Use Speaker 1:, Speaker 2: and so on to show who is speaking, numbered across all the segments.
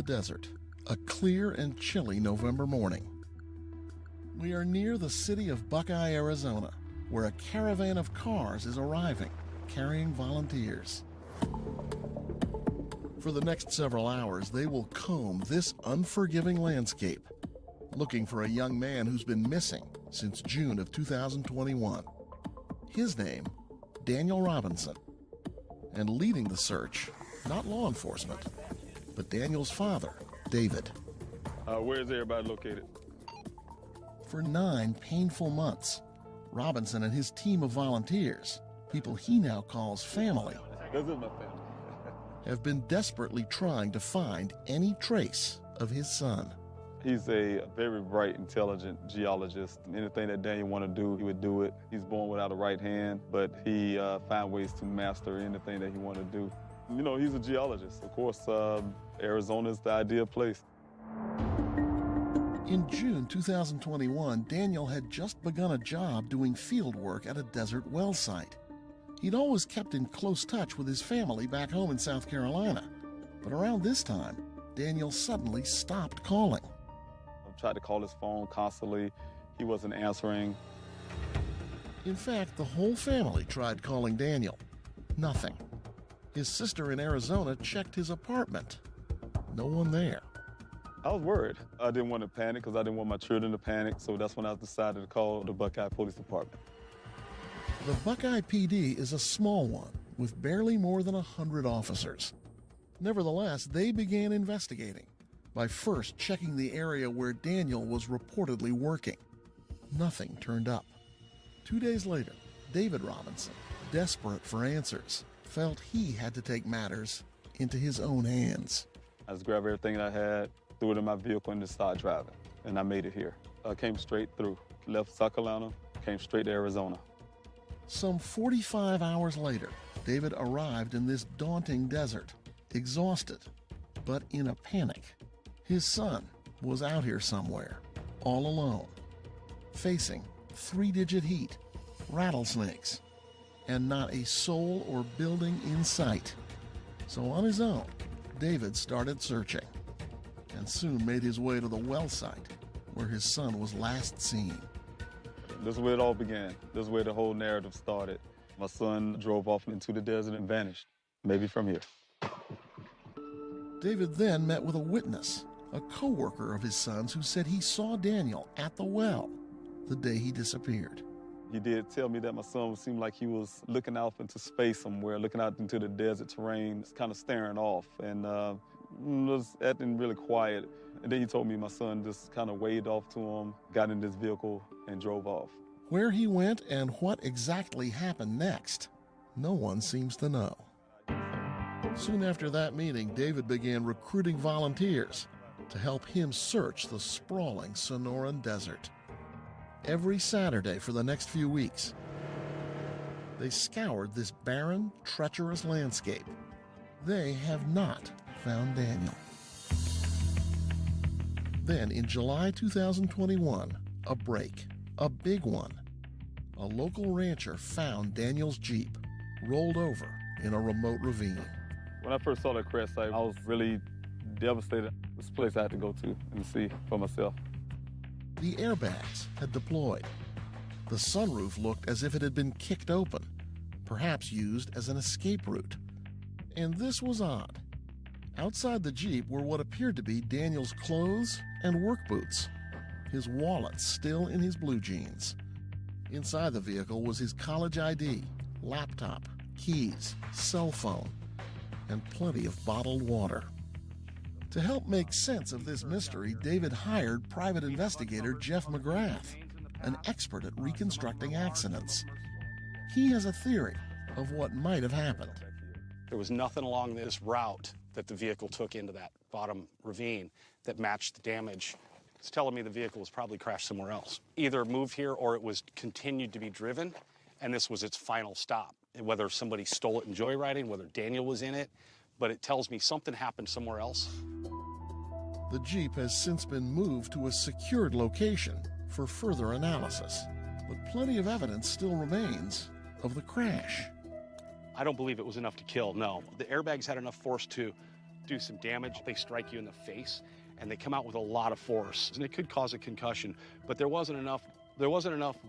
Speaker 1: desert, a clear and chilly November morning. We are near the city of Buckeye, Arizona, where a caravan of cars is arriving, carrying volunteers. For the next several hours, they will comb this unforgiving landscape, looking for a young man who's been missing since June of 2021. His name, Daniel Robinson. And leading the search, not law enforcement, but Daniel's father, David.
Speaker 2: Where is everybody located?
Speaker 1: For 9 painful months, Robinson and his team of volunteers, people he now calls family,
Speaker 2: This is my family.
Speaker 1: have been desperately trying to find any trace of his son.
Speaker 2: He's a very bright, intelligent geologist. Anything that Daniel wanted to do, he would do it. He's born without a right hand, but he found ways to master anything that he wanted to do. You know, he's a geologist. Of course, Arizona is the ideal place.
Speaker 1: In June 2021, Daniel had just begun a job doing field work at a desert well site. He'd always kept in close touch with his family back home in South Carolina. But around this time, Daniel suddenly stopped calling.
Speaker 2: I tried to call his phone constantly. He wasn't answering.
Speaker 1: In fact, the whole family tried calling Daniel. Nothing. His sister in Arizona checked his apartment. No one there.
Speaker 2: I was worried. I didn't want to panic because I didn't want my children to panic, so that's when I decided to call the Buckeye Police Department.
Speaker 1: The Buckeye PD is a small one with barely more than 100 officers. Nevertheless, they began investigating by first checking the area where Daniel was reportedly working. Nothing turned up. 2 days later, David Robinson, desperate for answers, felt he had to take matters into his own hands.
Speaker 2: I just grabbed everything I had, threw it in my vehicle, and just started driving. And I made it here. I came straight through. Left South Carolina, came straight to Arizona.
Speaker 1: Some 45 hours later, David arrived in this daunting desert, exhausted, but in a panic. His son was out here somewhere, all alone, facing 3-digit heat, rattlesnakes, and not a soul or building in sight. So on his own, David started searching and soon made his way to the well site where his son was last seen.
Speaker 2: This is where it all began. This is where the whole narrative started. My son drove off into the desert and vanished, maybe from here.
Speaker 1: David then met with a witness, a co-worker of his son's who said he saw Daniel at the well the day he disappeared.
Speaker 2: He did tell me that my son seemed like he was looking out into space somewhere, looking out into the desert terrain, kind of staring off, and was acting really quiet. And then he told me my son just kind of waved off to him, got in this vehicle, and drove off.
Speaker 1: Where he went and what exactly happened next, no one seems to know. Soon after that meeting, David began recruiting volunteers to help him search the sprawling Sonoran Desert. Every Saturday for the next few weeks, they scoured this barren, treacherous landscape. They have not found Daniel. Then in July 2021, a break, a big one. A local rancher found Daniel's Jeep rolled over in a remote ravine.
Speaker 2: When I first saw that crash site, I was really devastated. This place I had to go to and see for myself.
Speaker 1: The airbags had deployed. The sunroof looked as if it had been kicked open, perhaps used as an escape route. And this was odd. Outside the Jeep were what appeared to be Daniel's clothes and work boots, his wallet still in his blue jeans. Inside the vehicle was his college ID, laptop, keys, cell phone, and plenty of bottled water. To help make sense of this mystery, David hired private investigator Jeff McGrath, an expert at reconstructing accidents. He has a theory of what might have happened.
Speaker 3: There was nothing along this route that the vehicle took into that bottom ravine that matched the damage. It's telling me the vehicle was probably crashed somewhere else. Either moved here or it was continued to be driven, and this was its final stop. Whether somebody stole it in joyriding, whether Daniel was in it, but it tells me something happened somewhere else.
Speaker 1: The Jeep has since been moved to a secured location for further analysis, but plenty of evidence still remains of the crash.
Speaker 3: I don't believe it was enough to kill, no. The airbags had enough force to do some damage. They strike you in the face, and they come out with a lot of force, and it could cause a concussion. But there wasn't enough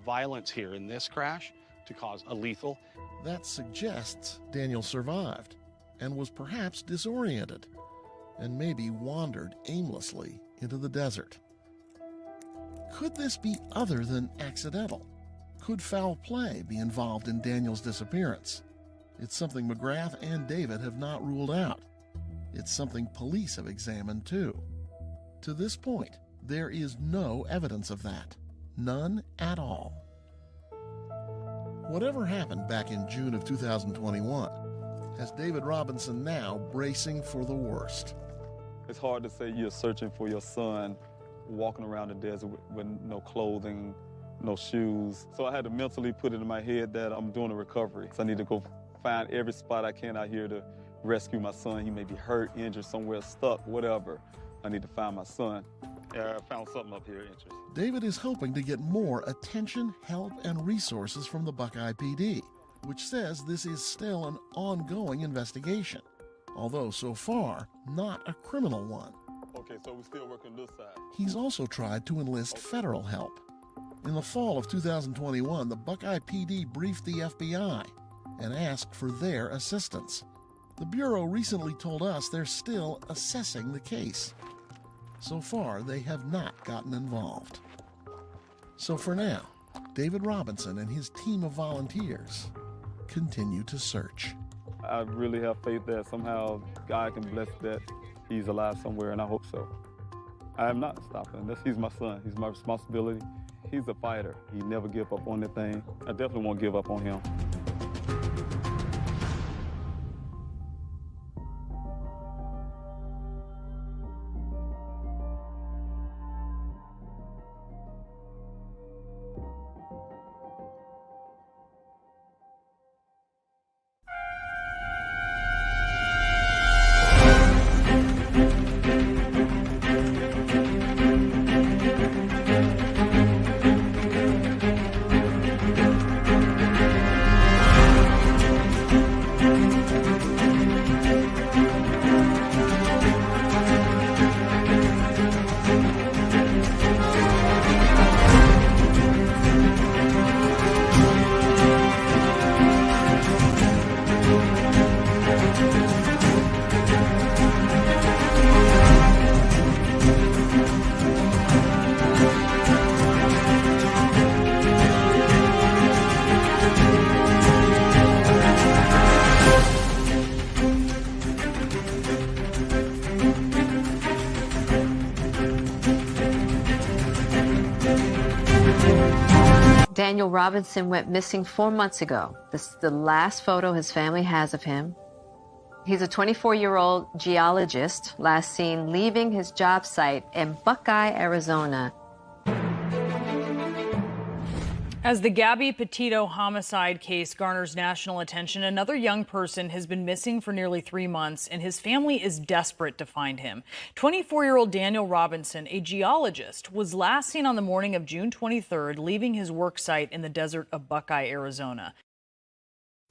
Speaker 3: violence here in this crash to cause a lethal.
Speaker 1: That suggests Daniel survived and was perhaps disoriented and maybe wandered aimlessly into the desert. Could this be other than accidental? Could foul play be involved in Daniel's disappearance? It's something McGrath and David have not ruled out. It's something police have examined too. To this point, there is no evidence of that. None at all. Whatever happened back in June of 2021 has David Robinson now bracing for the worst.
Speaker 2: It's hard to say you're searching for your son, walking around the desert with no clothing, no shoes. So I had to mentally put it in my head that I'm doing a recovery. So I need to go find every spot I can out here to rescue my son. He may be hurt, injured, somewhere stuck, whatever. I need to find my son. Yeah, I found something up here interesting.
Speaker 1: David is hoping to get more attention, help, and resources from the Buckeye PD, which says this is still an ongoing investigation, although so far not a criminal one.
Speaker 2: Okay, so we're still working this side.
Speaker 1: He's also tried to enlist federal help. In the fall of 2021, the Buckeye PD briefed the FBI and asked for their assistance. The Bureau recently told us they're still assessing the case. So far, they have not gotten involved. So for now, David Robinson and his team of volunteers continue to search.
Speaker 2: I really have faith that somehow God can bless that he's alive somewhere, and I hope so. I am not stopping. He's my son. He's my responsibility. He's a fighter. He never give up on anything. I definitely won't give up on him.
Speaker 4: Daniel Robinson went missing 4 months ago. This is the last photo his family has of him. He's a 24-year-old geologist, last seen leaving his job site in Buckeye, Arizona.
Speaker 5: As the Gabby Petito homicide case garners national attention, another young person has been missing for nearly 3 months, and his family is desperate to find him. 24-year-old Daniel Robinson, a geologist, was last seen on the morning of June 23rd, leaving his work site in the desert of Buckeye, Arizona.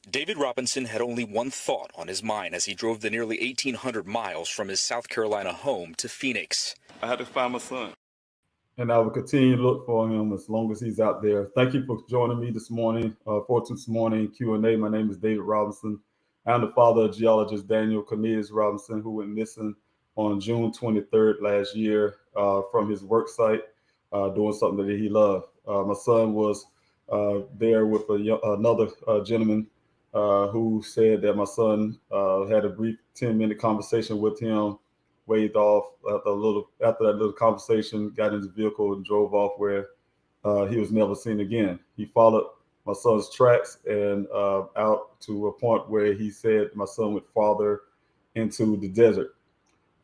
Speaker 6: David Robinson had only one thought on his mind as he drove the nearly 1,800 miles from his South Carolina home to Phoenix.
Speaker 2: I had to find my son.
Speaker 7: And I will continue to look for him as long as he's out there. Thank you for joining me this morning, for this morning Q&A. My name is David Robinson. I'm the father of geologist Daniel Cornelius Robinson, who went missing on June 23rd last year from his work site, doing something that he loved. My son was there with another gentleman who said that my son had a brief 10-minute conversation with him, waved off after that little conversation, got in his vehicle and drove off where he was never seen again. He followed my son's tracks and out to a point where he said my son went farther into the desert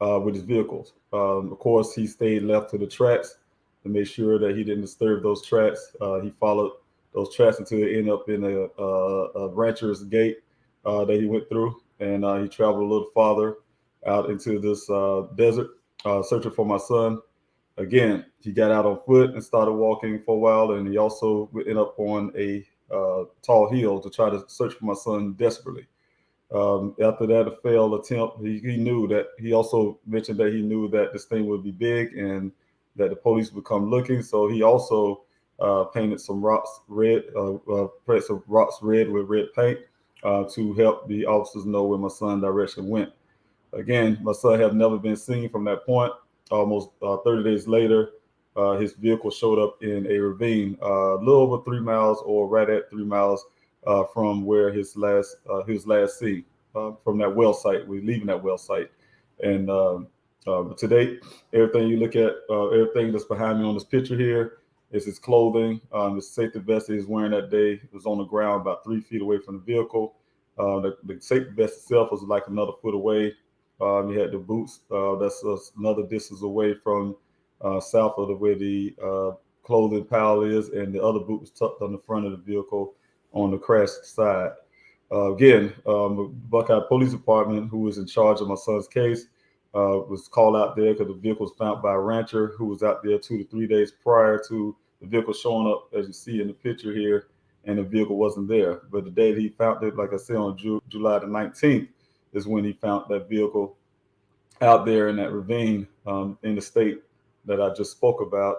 Speaker 7: with his vehicles. Of course, he stayed left to the tracks to make sure that he didn't disturb those tracks. He followed those tracks until he ended up in a rancher's gate that he went through, and he traveled a little farther out into this desert, searching for my son. Again, he got out on foot and started walking for a while, and he also ended up on a tall hill to try to search for my son desperately. After that failed attempt, he knew that, he also mentioned that he knew that this thing would be big and that the police would come looking. So he also painted some rocks red, sprayed some rocks red with red paint to help the officers know where my son's direction went. Again, my son had never been seen from that point. Almost 30 days later, his vehicle showed up in a ravine, a little over 3 miles, or right at 3 miles from where his last seen, from that well site. We're leaving that well site, and to date, everything you look at, everything that's behind me on this picture here is his clothing. The safety vest he was wearing that day was on the ground about 3 feet away from the vehicle. The safety vest itself was like another foot away. He had the boots that's another distance away from south of where the clothing pile is, and the other boot was tucked on the front of the vehicle on the crash side. The Buckeye Police Department, who was in charge of my son's case, was called out there because the vehicle was found by a rancher who was out there 2 to 3 days prior to the vehicle showing up, as you see in the picture here, and the vehicle wasn't there. But the day he found it, like I said, on July the 19th, is when he found that vehicle out there in that ravine in the state that I just spoke about.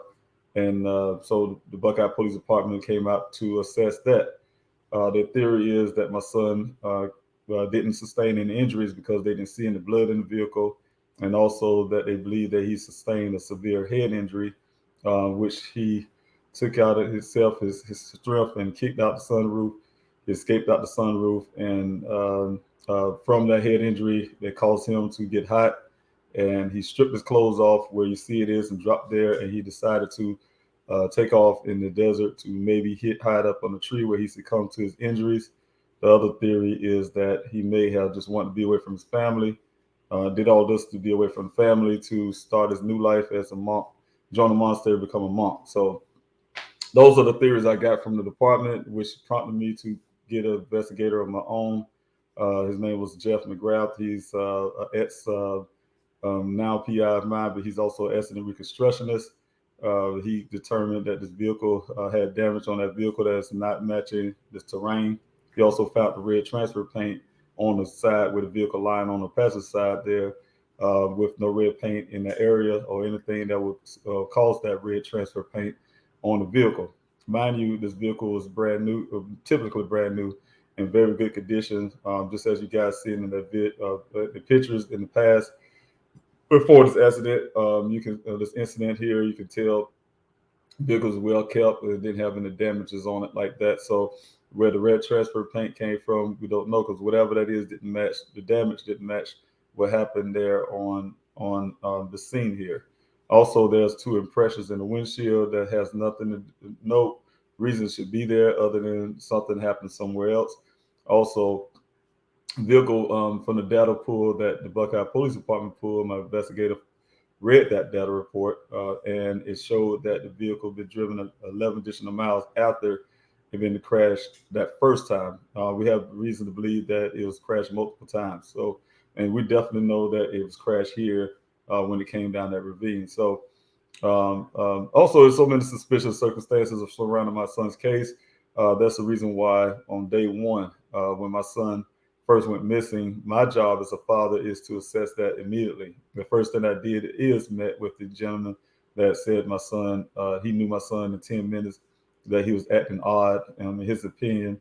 Speaker 7: And so the Buckeye Police Department came out to assess that. Their theory is that my son didn't sustain any injuries because they didn't see any blood in the vehicle, and also that they believe that he sustained a severe head injury, which he took out of himself, his strength, and kicked out the sunroof. He escaped out the sunroof, and from that head injury that caused him to get hot, and he stripped his clothes off where you see it is and dropped there, and he decided to take off in the desert to maybe hide up on a tree where he succumbed to his injuries. The other theory is that he may have just wanted to be away from his family, did all this to be away from the family, to start his new life as a monk, join the monastery, become a monk. So those are the theories I got from the department, which prompted me to get an investigator of my own. His name was Jeff McGrath. He's an ex now PI of mine, but he's also an accident reconstructionist. He determined that this vehicle had damage on that vehicle that's not matching the terrain. He also found the red transfer paint on the side where the vehicle lying on the passenger side there, with no red paint in the area or anything that would cause that red transfer paint on the vehicle. Mind you, this vehicle was brand new, typically brand new, in very good condition. Just as you guys seen in the pictures in the past, before this accident, this incident here, you can tell the vehicle was well kept. It didn't have any damages on it like that. So where the red transfer paint came from, we don't know, because whatever that is didn't match. The damage didn't match what happened there on the scene here. Also, there's 2 impressions in the windshield that has no reason should be there other than something happened somewhere else. Also, vehicle from the data pool that the Buckeye Police Department pulled, my investigator read that data report, and it showed that the vehicle had been driven 11 additional miles after it had been crashed that first time. We have reason to believe that it was crashed multiple times. So, and we definitely know that it was crashed here when it came down that ravine. So, also, there's so many suspicious circumstances surrounding my son's case. That's the reason why on day 1, when my son first went missing, my job as a father is to assess that immediately. The first thing I did is met with the gentleman that said my son, he knew my son in 10 minutes, that he was acting odd, in his opinion,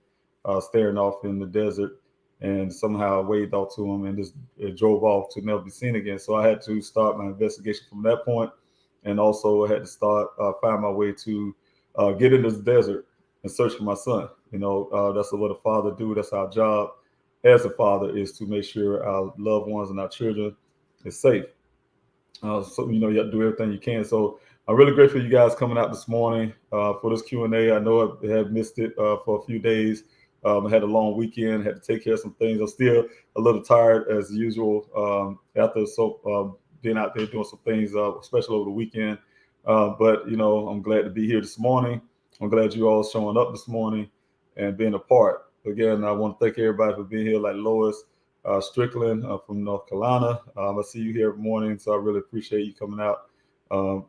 Speaker 7: staring off in the desert, and somehow waved off to him and just drove off to never be seen again. So I had to start my investigation from that point, and also I had to start find my way to get in this desert and search for my son. That's what a father do. That's our job as a father, is to make sure our loved ones and our children is safe. So you have to do everything you can. So I'm really grateful for you guys coming out this morning for this Q&A. I know I have missed it for a few days. I had a long weekend, had to take care of some things. I'm still a little tired as usual after being out there doing some things, especially over the weekend. But I'm glad to be here this morning. I'm glad you all showing up this morning and being a part. Again, I want to thank everybody for being here, like Lois Strickland from North Carolina. I see you here every morning, so I really appreciate you coming out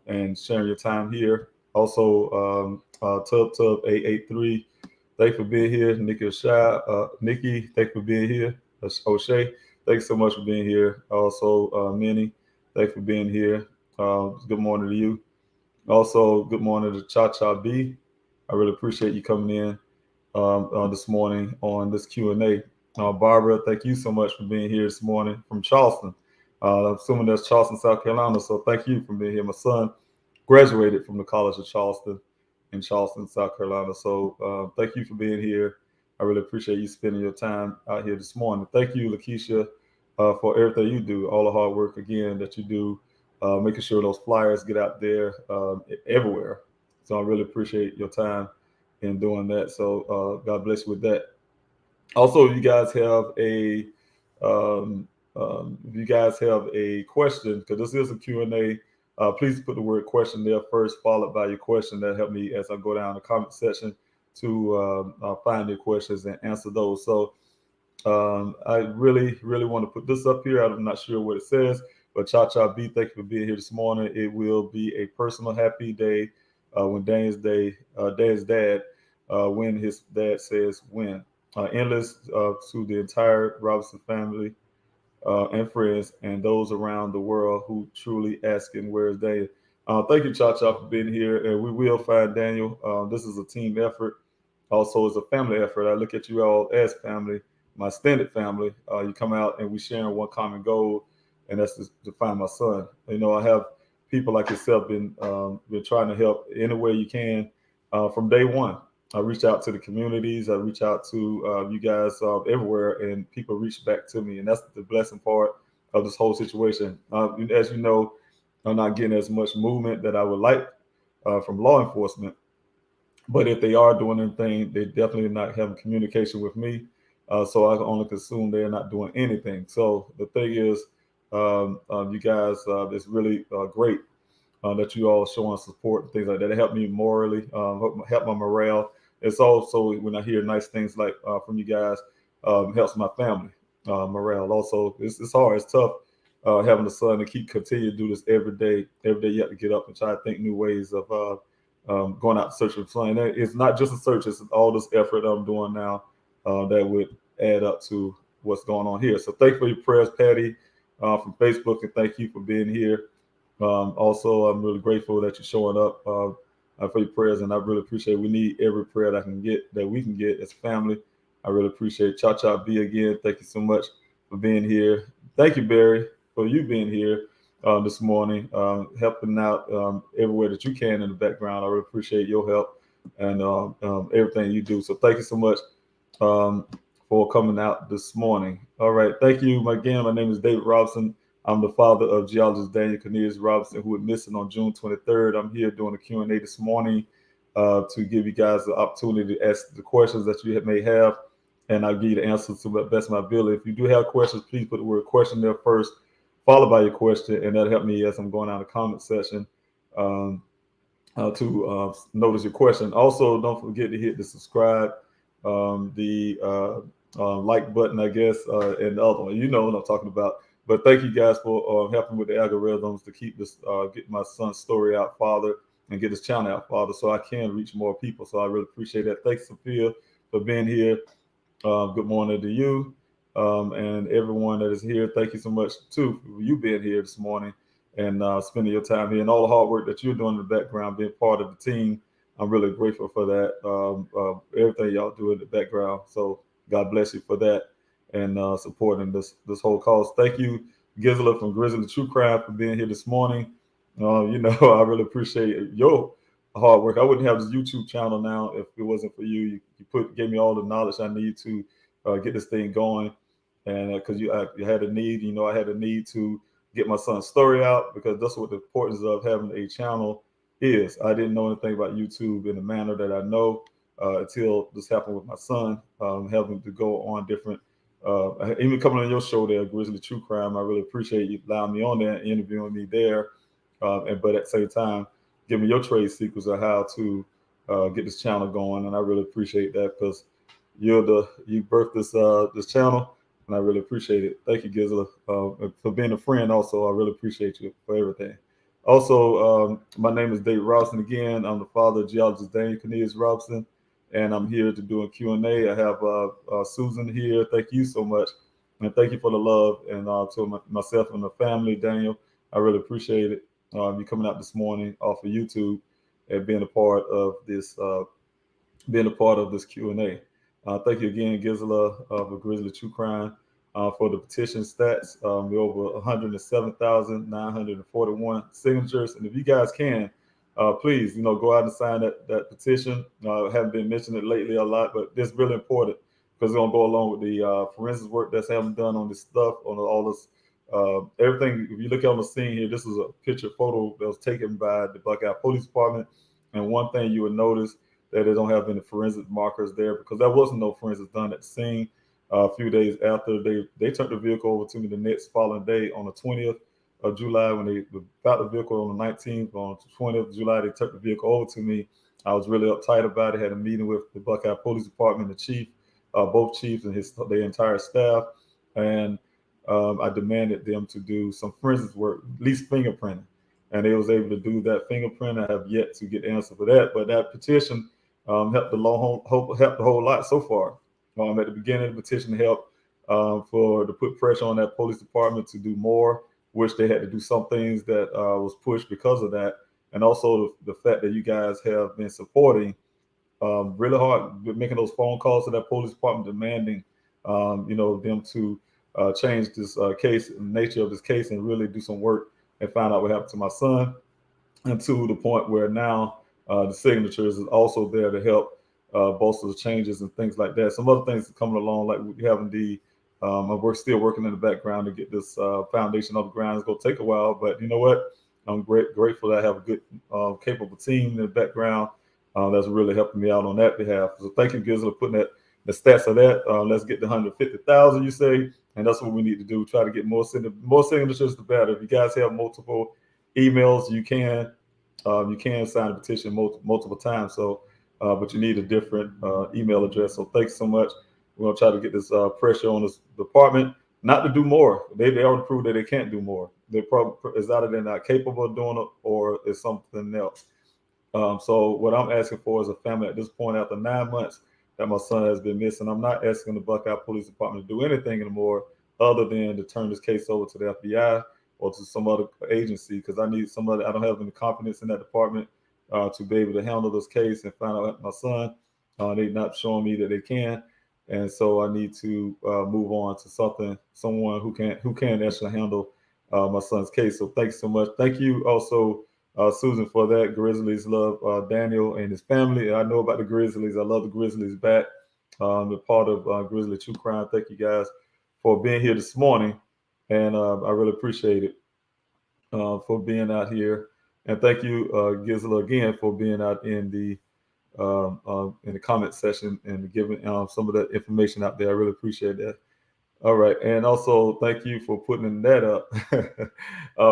Speaker 7: and sharing your time here. Also, Tub 883, thanks for being here. Nikki Shai, Nikki, thanks for being here. O'Shea, thanks so much for being here. Also, Minnie, thanks for being here. Good morning to you. Also, good morning to Cha Cha B. I really appreciate you coming in this morning on this Q&A. Barbara, thank you so much for being here this morning from Charleston. I'm assuming that's Charleston, South Carolina. So thank you for being here. My son graduated from the College of Charleston in Charleston, South Carolina. So thank you for being here. I really appreciate you spending your time out here this morning. Thank you, Lakeisha, for everything you do, all the hard work again that you do, making sure those flyers get out there everywhere. So I really appreciate your time in doing that. So God bless you with that. Also, if you guys have a question, because this is a Q&A, please put the word question there first, followed by your question. That help me as I go down the comment section to find your questions and answer those. So I really want to put this up here. I'm not sure what it says, but Cha Cha B, thank you for being here this morning. It will be a personal happy day when Dan's dad, when his dad says when. Endless to the entire Robinson family and friends and those around the world who truly asking where is Daniel. Thank you, Cha Cha, for being here. And we will find Daniel. This is a team effort. Also, it's a family effort. I look at you all as family, my extended family. You come out and we share one common goal, and that's to find my son. You know, I have people like yourself been trying to help any way you can from day one. I reach out to the communities. I reach out to you guys everywhere, and people reach back to me. And that's the blessing part of this whole situation. As you know, I'm not getting as much movement that I would like from law enforcement. But if they are doing anything, they definitely not having communication with me. So I can only assume they're not doing anything. So the thing is, you guys, it's really great that you all showing support and things like that. It helped me morally, help my morale. It's also when I hear nice things like from you guys, helps my family morale. Also, it's hard, it's tough having a son to continue to do this every day. Every day you have to get up and try to think new ways of going out searching for son. It's not just a search; it's all this effort I'm doing now that would add up to what's going on here. So thank you for your prayers, Patty, from Facebook, and thank you for being here. Also, I'm really grateful that you're showing up for your prayers, and I really appreciate it. We need every prayer that we can get as a family. I really appreciate Cha Cha B again. Thank you so much for being here. Thank you, Barry, for you being here this morning, helping out everywhere that you can in the background. I really appreciate your help and everything you do. So thank you so much for coming out this morning. All right, thank you again. My name is David Robinson. I'm the father of Geologist Daniel Cornelius Robinson, who was missing on June 23rd. I'm here doing a Q&A this morning to give you guys the opportunity to ask the questions that you may have, and I'll give you the answers to the best of my ability. If you do have questions, please put the word question there first, followed by your question, and that'll help me as I'm going down the comment section to notice your question. Also, don't forget to hit the subscribe, the like button, I guess, and the other one. You know what I'm talking about. But thank you guys for helping with the algorithms to keep this, get my son's story out, Father, and get his channel out, Father, so I can reach more people. So I really appreciate that. Thanks, Sophia, for being here. Good morning to you and everyone that is here. Thank you so much, too, for you being here this morning and spending your time here and all the hard work that you're doing in the background, being part of the team. I'm really grateful for that, everything y'all do in the background. So God bless you for that. And supporting this whole cause. Thank you, Gisela from Grizzly True Crime, for being here this morning. You know, I really appreciate your hard work. I wouldn't have this YouTube channel now if it wasn't for you. You gave me all the knowledge I need to get this thing going, and because you had a need, you know, I had a need to get my son's story out, because that's what the importance of having a channel is. I didn't know anything about YouTube in the manner that I know until this happened with my son, having to go on different. Even coming on your show there, Grizzly True Crime, I really appreciate you allowing me on there and interviewing me there. But at the same time, give me your trade secrets of how to get this channel going. And I really appreciate that, because you birthed this channel, and I really appreciate it. Thank you, Gisela, for being a friend. Also, I really appreciate you for everything. Also, my name is David Robinson again. I'm the father of Geologist Daniel Cornelius Robinson, and I'm here to do a Q&A. I have Susan here. Thank you so much And thank you for the love. And to myself and the family, Daniel, I really appreciate it. You coming out this morning off of YouTube and being a part of this Q&A. Thank you again, Gisela of the Grizzly True Crime, for the petition stats. We're over 107,941 signatures. And if you guys can, please, go out and sign that petition. I haven't been mentioning it lately a lot, but it's really important because it's going to go along with the forensics work that's having done on this stuff, on all this, everything. If you look on the scene here, this is a picture photo that was taken by the Buckeye Police Department. And one thing you would notice that they don't have any forensic markers there because there wasn't no forensics done at the scene. A few days after they turned the vehicle over to me the next following day on the 20th of July when they got the vehicle on the 19th. On the 20th of July, they turned the vehicle over to me. I was really uptight about it. Had a meeting with the Buckeye Police Department, the chief, both chiefs and their entire staff. And I demanded them to do some forensics work, at least fingerprinting. And they was able to do that fingerprint. I have yet to get the answer for that. But that petition helped the whole lot so far. At the beginning of the petition helped to put pressure on that police department to do more, which they had to do some things that was pushed because of that. And also the fact that you guys have been supporting really hard, making those phone calls to that police department demanding, them to change this case, the nature of this case, and really do some work and find out what happened to my son. And to the point where now the signatures is also there to help bolster the changes and things like that. Some other things coming along, like having we're still working in the background to get this foundation on the ground. It's going to take a while, but you know what? I'm grateful that I have a good, capable team in the background that's really helping me out on that behalf. So thank you, Gisela, for putting the stats of that. Let's get to 150,000, you say, and that's what we need to do. Try to get more signatures, the better. If you guys have multiple emails, you can sign a petition multiple times. So, but you need a different email address. So thanks so much. We're gonna try to get this pressure on this department not to do more. They already proved that they can't do more. They probably is either they're not capable of doing it or it's something else. So what I'm asking for is a family at this point after 9 months that my son has been missing. I'm not asking the Buckeye Police Department to do anything anymore other than to turn this case over to the FBI or to some other agency because I need somebody. I don't have any confidence in that department to be able to handle this case and find out my son. They're not showing me that they can. And so I need to move on to someone who can actually handle my son's case. So thanks so much. Thank you also, Susan, for that. Grizzlies love Daniel and his family. I know about the Grizzlies. I love the Grizzlies back. They're part of Grizzly True Crime. Thank you guys for being here this morning. And I really appreciate it for being out here. And thank you, Gisela, again, for being out in the comment section and giving some of that information out there. I really appreciate that. All right. And also thank you for putting that up.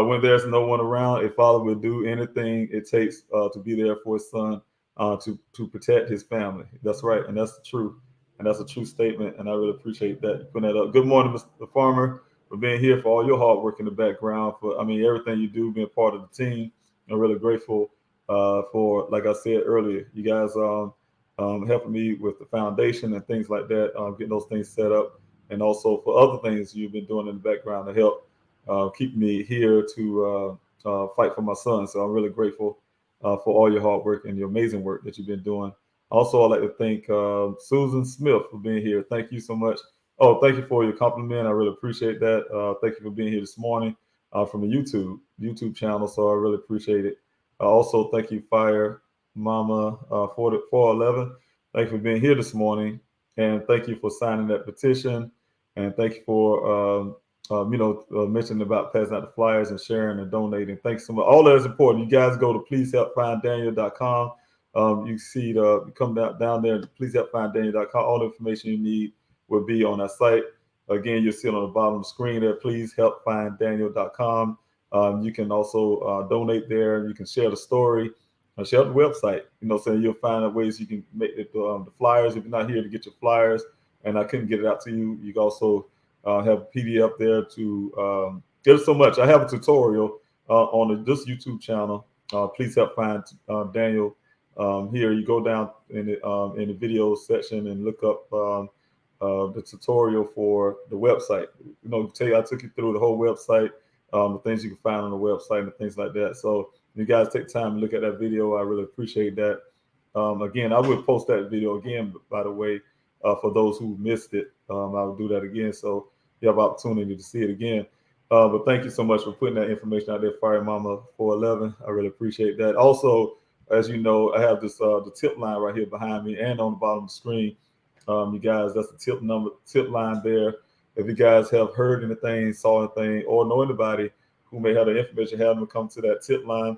Speaker 7: When there's no one around, a father will do anything it takes to be there for his son, to protect his family. That's right. And that's the truth. And that's a true statement. And I really appreciate that, putting that up. Good morning, Mr. Farmer, for being here, for all your hard work in the background, for everything you do, being part of the team. I'm really grateful for, like I said earlier, you guys helping me with the foundation and things like that, getting those things set up, and also for other things you've been doing in the background to help keep me here to fight for my son. So I'm really grateful for all your hard work and your amazing work that you've been doing. Also, I'd like to thank Susan Smith for being here. Thank you so much. Oh, thank you for your compliment. I really appreciate that. Thank you for being here this morning from the YouTube channel. So I really appreciate it. Also, thank you, Fire Mama 411. Thank you for being here this morning, and thank you for signing that petition. And thank you for mentioning about passing out the flyers and sharing and donating. Thanks so much. All that is important. You guys go to pleasehelpfinddaniel.com. You see come down there, pleasehelpfinddaniel.com. All the information you need will be on our site. Again, you'll see it on the bottom of the screen there. Pleasehelpfinddaniel.com. You can also donate there. You can share the story, share the website. So you'll find out ways you can make the flyers. If you're not here to get your flyers, and I couldn't get it out to you, you can also have a PDF there to. There's so much. I have a tutorial on this YouTube channel. Please help find Daniel. Here you go down in the video section and look up the tutorial for the website. I took you through the whole website, the things you can find on the website and things like that. So you guys take time to look at that video. I really appreciate that. Again, I will post that video again, by the way, for those who missed it. I will do that again, so you have opportunity to see it again. But thank you so much for putting that information out there, Fire Mama 411. I really appreciate that. Also, as you know, I have this the tip line right here behind me and on the bottom of the screen. You guys, that's the tip line there. If you guys have heard anything, saw anything, or know anybody who may have the information, have them come to that tip line.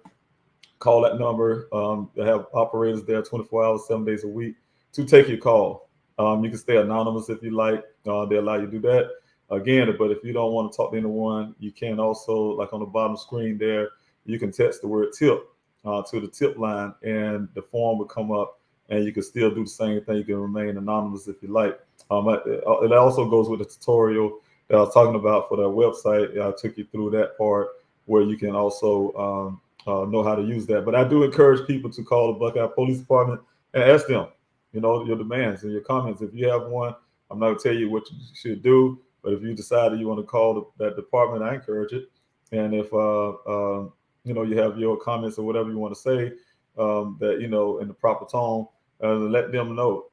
Speaker 7: Call that number. They have operators there 24 hours, 7 days a week to take your call. You can stay anonymous if you like. They allow you to do that. Again, but if you don't want to talk to anyone, you can also, like on the bottom screen there, you can text the word tip to the tip line, and the form will come up, and you can still do the same thing. You can remain anonymous if you like. It also goes with the tutorial that I was talking about for that website. I took you through that part where you can also know how to use that. But I do encourage people to call the Buckeye Police Department and ask them, your demands and your comments. If you have one, I'm not going to tell you what you should do, but if you decide that you want to call that department, I encourage it. And if you have your comments or whatever you want to say, that in the proper tone, let them know.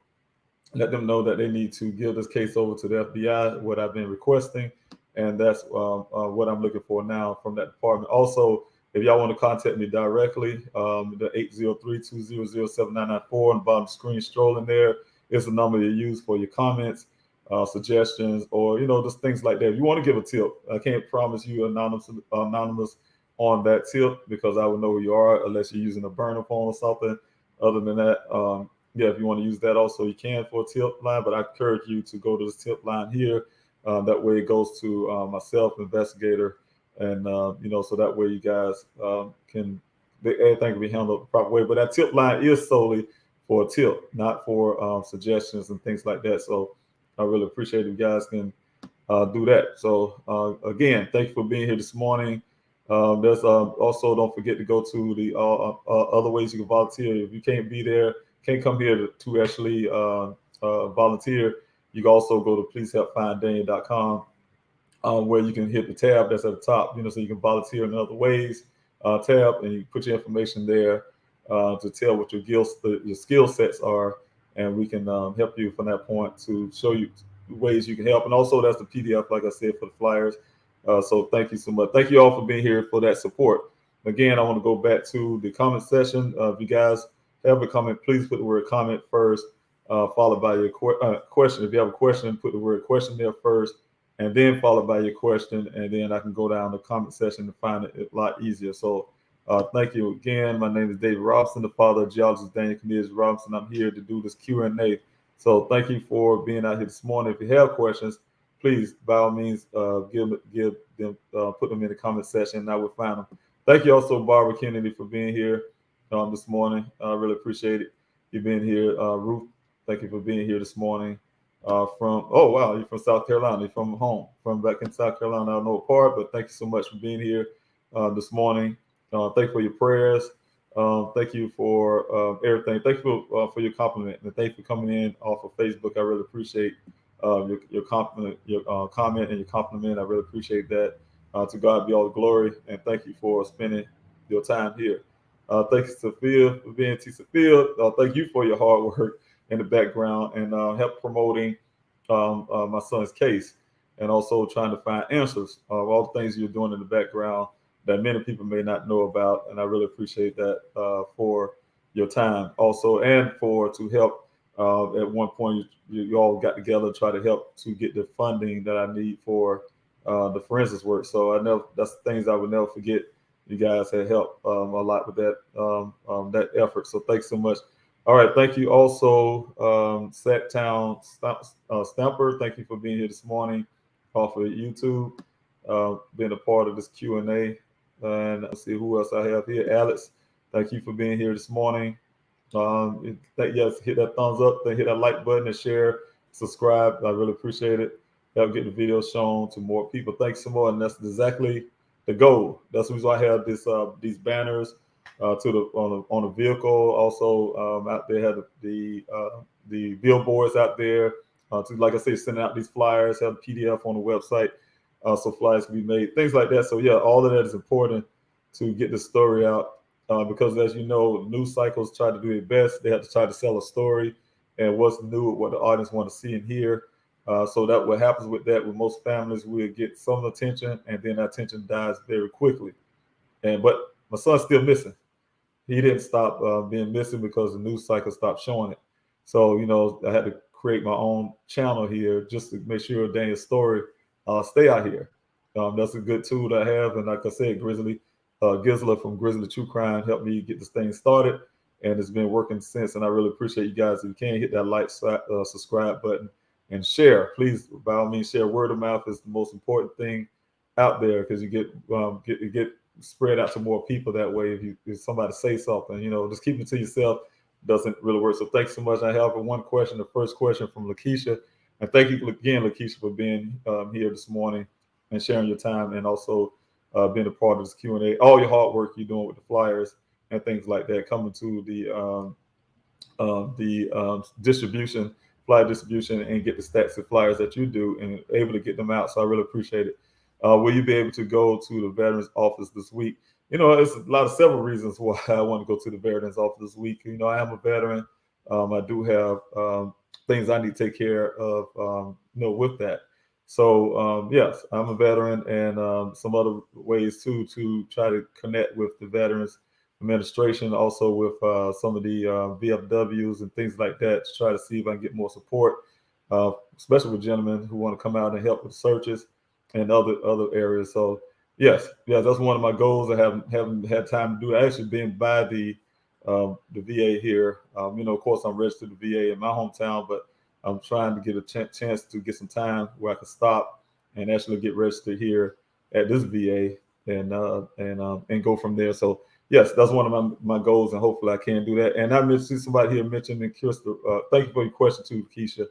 Speaker 7: Let them know that they need to give this case over to the FBI, what I've been requesting, and that's what I'm looking for now from that department. Also, if y'all want to contact me directly, the 803-200-7994 on the bottom screen strolling there is the number you use for your comments, suggestions, or just things like that. If you want to give a tip, I can't promise you anonymous on that tip because I would know who you are unless you're using a burner phone or something. Other than that, if you want to use that also, you can for a tip line, but I encourage you to go to the tip line here. That way it goes to myself, investigator, and so that way you guys everything can be handled the proper way. But that tip line is solely for a tip, not for suggestions and things like that. So I really appreciate if you guys can do that. So again, thank you for being here this morning. There's also, don't forget to go to the other ways you can volunteer. If you can't be there, can't come here to actually volunteer, you can also go to pleasehelpfinddaniel.com where you can hit the tab that's at the top, so you can volunteer in other ways tab, and you put your information there to tell what your skill sets are, and we can help you from that point to show you ways you can help. And also that's the PDF, like I said, for the flyers. So thank you so much. Thank you all for being here for that support. Again, I want to go back to the comment section. If you guys have a comment, please put the word comment first, followed by your question. If you have a question, put the word question there first, and then followed by your question, and then I can go down the comment section and find it a lot easier. So thank you again. My name is David Robinson, the father of Geologist Daniel Cornelius Robinson. I'm here to do this Q&A. So thank you for being out here this morning. If you have questions, please, by all means, give them, put them in the comment section, and I will find them. Thank you also, Barbara Kennedy, for being here this morning. I really appreciate it. You being here. Ruth, thank you for being here this morning. You're from South Carolina. You're from home, from back in South Carolina. I don't know what part, but thank you so much for being here this morning. Thank you for your prayers. Thank you for everything. Thank you for your compliment, and thank you for coming in off of Facebook. I really appreciate your compliment, your comment, and your compliment. I really appreciate that. To God be all the glory, and thank you for spending your time here. Thank you, Sophia, for being Sophia. Thank you for your hard work in the background and help promoting my son's case, and also trying to find answers of all the things you're doing in the background that many people may not know about. And I really appreciate that for your time also, and to help. At one point, you all got together to try to help to get the funding that I need for the forensics work. So that's things I would never forget. You guys had helped a lot with that effort. So thanks so much. All right, thank you also, Sacktown Stamper. Thank you for being here this morning off of YouTube, being a part of this Q&A. And let's see who else I have here. Alex, thank you for being here this morning. Yes, hit that thumbs up, then hit that like button and share, subscribe. I really appreciate it. Help get the video shown to more people. Thanks so much. And that's exactly the goal. That's the reason why I have these banners on the vehicle. Also, out there had the billboards out there to, like I say, send out these flyers, have a PDF on the website, so flyers can be made, things like that. So yeah, all of that is important to get the story out, because as you know, news cycles try to do their best. They have to try to sell a story and what's new, what the audience want to see and hear. So that what happens with that, with most families, we'll get some attention and then that attention dies very quickly. But my son's still missing. He didn't stop being missing because the news cycle stopped showing it. So, I had to create my own channel here just to make sure Daniel's story stay out here. That's a good tool to have. And like I said, Gisela from Grizzly True Crime helped me get this thing started, and it's been working since. And I really appreciate you guys. If you can, hit that like, subscribe button and share. Please, by all means, share. Word of mouth is the most important thing out there, because you get spread out to more people that way. If somebody say something, just keep it to yourself doesn't really work. So thanks so much. I have one question, the first question from Lakeisha. And thank you again, Lakeisha, for being here this morning and sharing your time, and also being a part of this Q&A. All your hard work you're doing with the flyers and things like that, coming to the distribution, flyer distribution, and get the stacks of flyers that you do and able to get them out. So I really appreciate it. Will you be able to go to the Veterans Office this week? It's several reasons why I want to go to the Veterans Office this week. I am a veteran. I do have things I need to take care of, with that. So yes, I'm a veteran, and some other ways too to try to connect with the Veterans Administration, also with some of the VFWs and things like that, to try to see if I can get more support, especially with gentlemen who want to come out and help with searches and other areas. So yes, that's one of my goals. I haven't had time to do it. Actually, being by the VA here, of course, I'm registered to the VA in my hometown, but I'm trying to get a chance to get some time where I can stop and actually get registered here at this VA and go from there. So yes, that's one of my goals, and hopefully I can do that. And I see somebody here mentioning Crystal. Thank you for your question too, Keisha.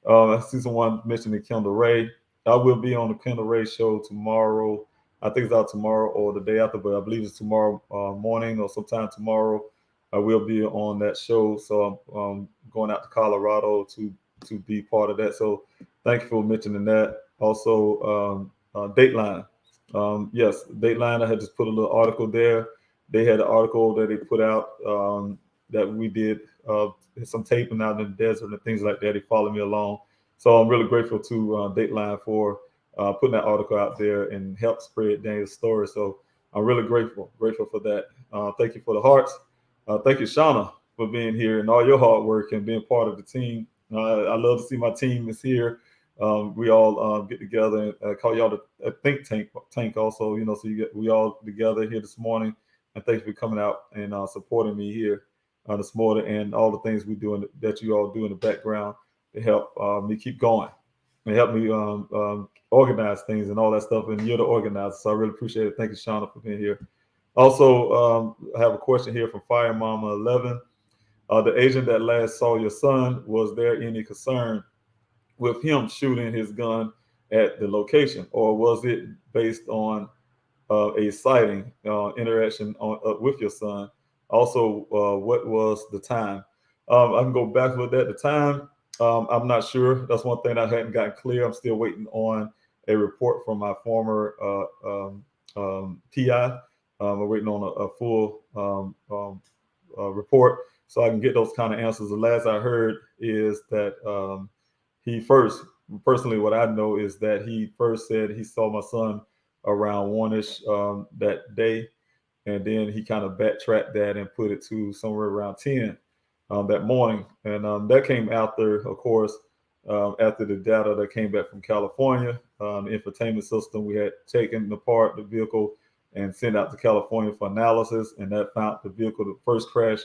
Speaker 7: I see someone mentioning Kendall Ray. I will be on the Kendall Ray show tomorrow. I think it's out tomorrow or the day after, but I believe it's tomorrow morning or sometime tomorrow. I will be on that show. So I'm going out to Colorado to be part of that. So thank you for mentioning that. Also, Dateline. Yes, Dateline, I had just put a little article there. They had an article that they put out that we did some taping out in the desert and things like that. They followed me along. So I'm really grateful to Dateline for putting that article out there and help spread Daniel's story. So I'm really grateful for that. Thank you for the hearts. Thank you, Shauna, for being here and all your hard work and being part of the team. I love to see my team is here. We all get together, and call y'all the think tank also, so we all together here this morning. And thanks for coming out and supporting me here this morning, and all the things we do that you all do in the background to help me keep going and help me organize things and all that stuff. And you're the organizer, so I really appreciate it. Thank you, Shauna, for being here. Also, I have a question here from Fire Mama 11. The agent that last saw your son, was there any concern with him shooting his gun at the location, or was it based on a sighting interaction with your son? Also, what was the time? I can go back with that. The time, I'm not sure. That's one thing I hadn't gotten clear. I'm still waiting on a report from my former PI. We're waiting on a full report so I can get those kind of answers. The last I heard is that he first, personally, what I know is that he first said he saw my son around 1-ish that day, and then he kind of backtracked that and put it to somewhere around 10 that morning. And that came after, of course, after the data that came back from California, the infotainment system, we had taken apart the vehicle and sent out to California for analysis, and that found the first crash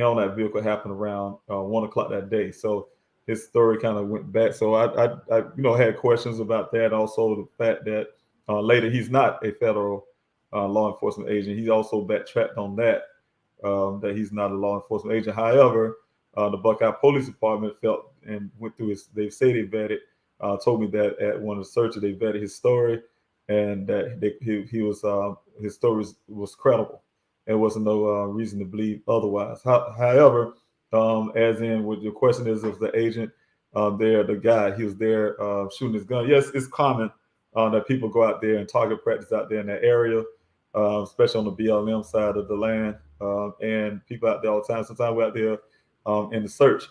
Speaker 7: on that vehicle happened around 1 o'clock that day. So his story kind of went back. So I had questions about that. Also, the fact that later he's not a federal law enforcement agent. He also backtracked on that, that he's not a law enforcement agent. However, the Buckeye Police Department felt and went through they say they vetted, told me that at one of the searches they vetted his story, and that his story was credible. There wasn't no reason to believe otherwise. However, as in what your question is, if the agent there. The guy, he was there shooting his gun. Yes, it's common that people go out there and target practice out there in that area, especially on the BLM side of the land. And people out there all the time. Sometimes we're out there in the search,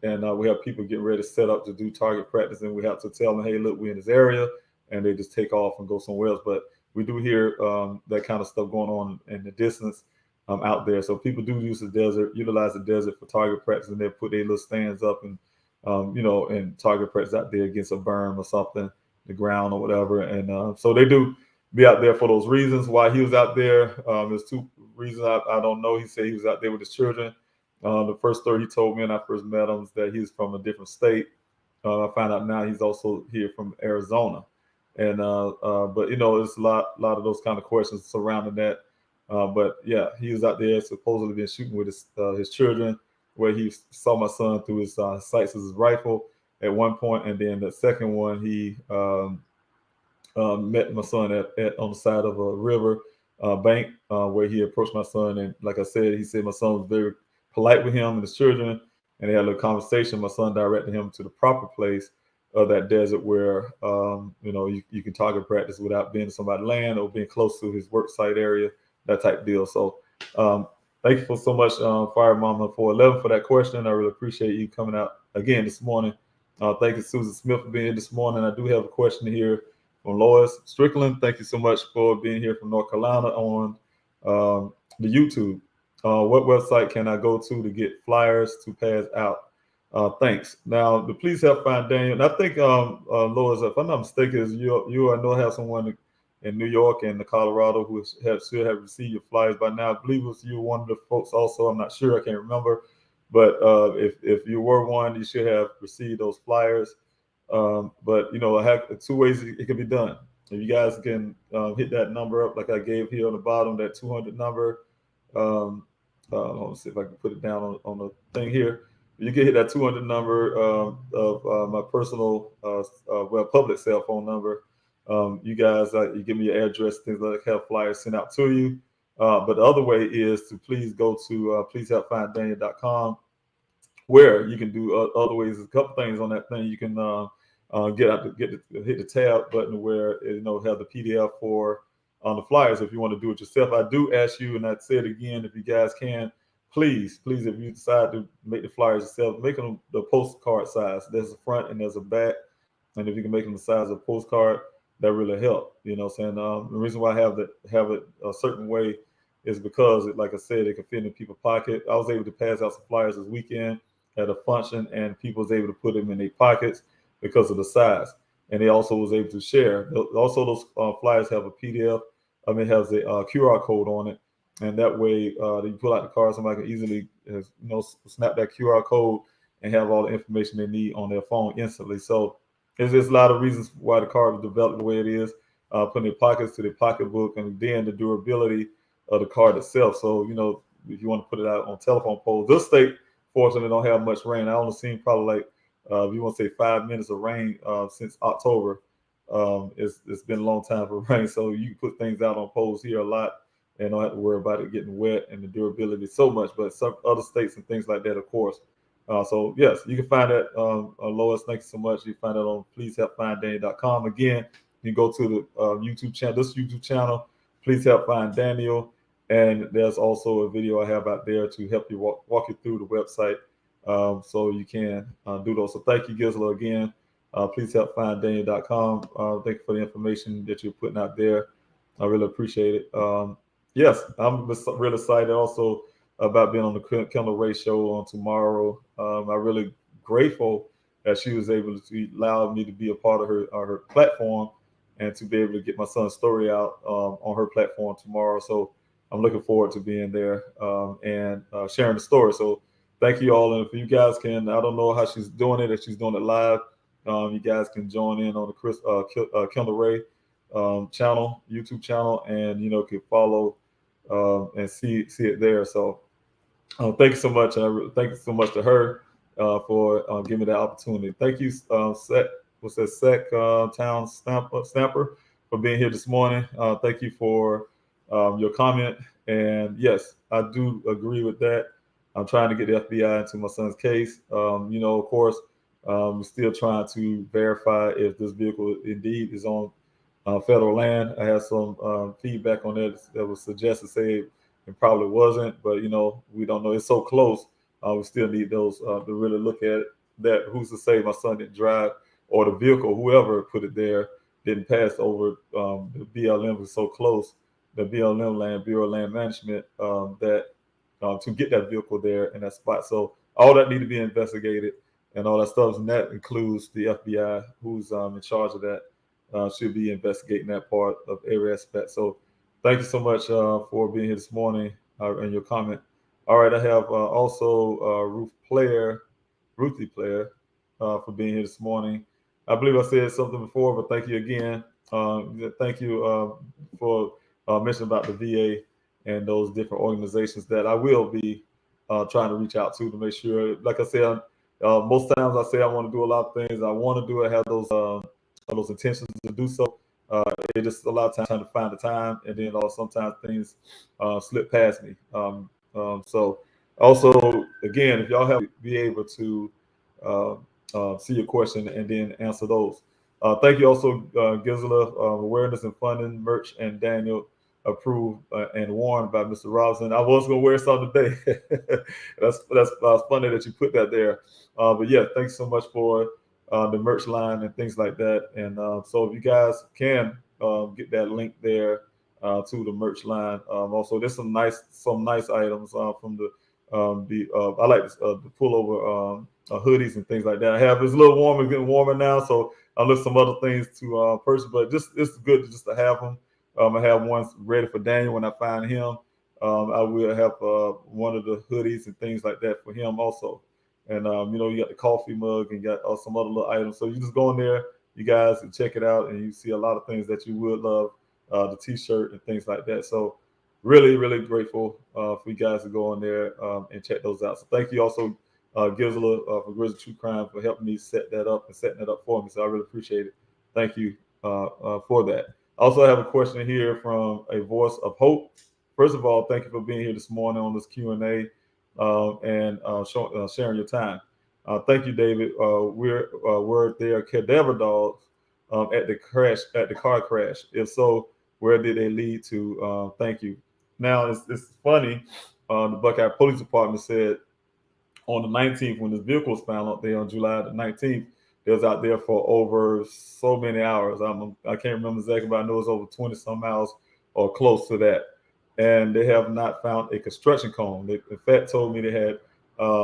Speaker 7: and we have people getting ready to set up to do target practice, and we have to tell them, hey, look, we're in this area, and they just take off and go somewhere else. But we do hear that kind of stuff going on in the distance out there. So people do use the desert, utilize the desert for target practice, and they put their little stands up and and target practice out there against a berm or something, the ground or whatever. And so they do be out there for those reasons. Why he was out there, there's two reasons I don't know. He said he was out there with his children. The first story he told me when I first met him is that he's from a different state. I found out now he's also here from Arizona. And but there's a lot of those kind of questions surrounding that. But yeah, he was out there supposedly been shooting with his children, where he saw my son through his sights with his rifle at one point, and then the second one he met my son at on the side of a river bank where he approached my son, and like I said, he said my son was very polite with him and his children, and they had a little conversation. My son directed him to the proper place of that desert where you can target practice without being in somebody's land or being close to his work site area, that type deal. So thank you for so much, Fire Mama 411, for that question. I really appreciate you coming out again this morning. Thank you, Susan Smith, for being here this morning. I do have a question here from Lois Strickland. Thank you so much for being here from North Carolina on the YouTube. What website can I go to get flyers to pass out? Thanks. Now, the Please Help Find Daniel. And I think, Lois, if I'm not mistaken, you I know have someone in New York and Colorado who should have received your flyers by now. I believe it was you, one of the folks also. I'm not sure. I can't remember. But if you were one, you should have received those flyers. But, I have two ways it can be done. If you guys can hit that number up like I gave here on the bottom, that 200 number. Let's see if I can put it down on the thing here. You can hit that 200 number of my personal, public cell phone number. You guys, you give me your address, things like that, have flyers sent out to you. But the other way is to please go to pleasehelpfinddaniel.com, where you can do other ways. There's a couple things on that thing. You can hit the tab button where have the PDF for on the flyers if you want to do it yourself. I do ask you, and I'd say it again, if you guys can, please, if you decide to make the flyers yourself, make them the postcard size. There's a front and there's a back, and if you can make them the size of a postcard, that really help. The reason why I have it a certain way is because, like I said, it can fit in people's pocket. I was able to pass out some flyers this weekend at a function, and people was able to put them in their pockets because of the size. And they also was able to share. Also, those flyers have a PDF. Has a QR code on it, and that way you pull out the card, somebody can easily snap that QR code and have all the information they need on their phone instantly. So there's a lot of reasons why the card was developed the way it is, putting their pockets to their pocketbook, and then the durability of the card itself. So if you want to put it out on telephone poles, this state fortunately don't have much rain. I only seen probably like if you want to say 5 minutes of rain since October. It's been a long time for rain, so you can put things out on poles here a lot and don't have to worry about it getting wet and the durability so much. But some other states and things like that, of course. So yes, you can find that. Lois, thank you so much. You can find that on pleasehelpfinddaniel.com. Again, you go to the YouTube channel, this YouTube channel, Please Help Find Daniel, and there's also a video I have out there to help you walk you through the website, so you can do those. So thank you, Gisela, again. Please help find Daniel.com. Thank you for the information that you're putting out there. I really appreciate it. Yes, I'm really excited also about being on the Kendall Ray show on tomorrow. I'm really grateful that she was able to allow me to be a part of her platform and to be able to get my son's story out on her platform tomorrow. So I'm looking forward to being there and sharing the story. So thank you all. And if you guys can, I don't know how she's doing it, if she's doing it live. You guys can join in on the Kendall Ray channel, YouTube channel, and can follow and see it there. So thank you so much. Thank you so much to her for giving me that opportunity. Thank you, Sec Town Stamper, for being here this morning. Thank you for your comment. And yes, I do agree with that. I'm trying to get the FBI into my son's case. Of course, We're still trying to verify if this vehicle indeed is on federal land. I had some feedback on that was suggested, say it probably wasn't, but we don't know. It's so close. We still need those to really look at that. Who's to say my son didn't drive, or the vehicle, whoever put it there, didn't pass over the BLM was so close, the BLM land, Bureau of Land Management, that to get that vehicle there in that spot. So all that need to be investigated and all that stuff, and that includes the FBI, who's in charge of that, should be investigating that part of every aspect. So thank you so much for being here this morning and your comment. All right, I have also Ruthie Player, for being here this morning. I believe I said something before, but thank you again. Thank you for mentioning about the VA and those different organizations that I will be trying to reach out to make sure, like I said, most times I say I want to do a lot of things. I want to do it, have those intentions to do so. It just a lot of times trying to find the time, and then sometimes things slip past me. So also, again, if y'all have be able to see your question and then answer those. Thank you also, Gisela, awareness and funding, merch, and Daniel approved and worn by Mr. Robinson. I was gonna wear some today. that's funny that you put that there. But yeah, thanks so much for the merch line and things like that. And so if you guys can get that link there to the merch line. Also, there's some nice items from the I like the pullover hoodies and things like that. I have it's a little warmer, getting warmer now, so I'll look some other things to purchase. But it's good just to have them. I have one ready for Daniel when I find him. I will have one of the hoodies and things like that for him also. And you got the coffee mug and got some other little items. So you just go in there, you guys, and check it out, and you see a lot of things that you would love, the T-shirt and things like that. So really, really grateful for you guys to go in there and check those out. So thank you also, Gisela, for Grizzly True Crime, for helping me set that up and setting that up for me. So I really appreciate it. Thank you for that. I also have a question here from a Voice of Hope. First of all, thank you for being here this morning on this Q&A and sharing your time. Thank you, David. Were there cadaver dogs at the car crash? If so, where did they lead to? Thank you. Now, it's funny. The Buckeye Police Department said on the 19th, when this vehicle was found out there on July the 19th, they was out there for over so many hours. I can't remember exactly, but I know it was over 20 some hours or close to that. And they have not found a construction cone. They, in fact, told me they had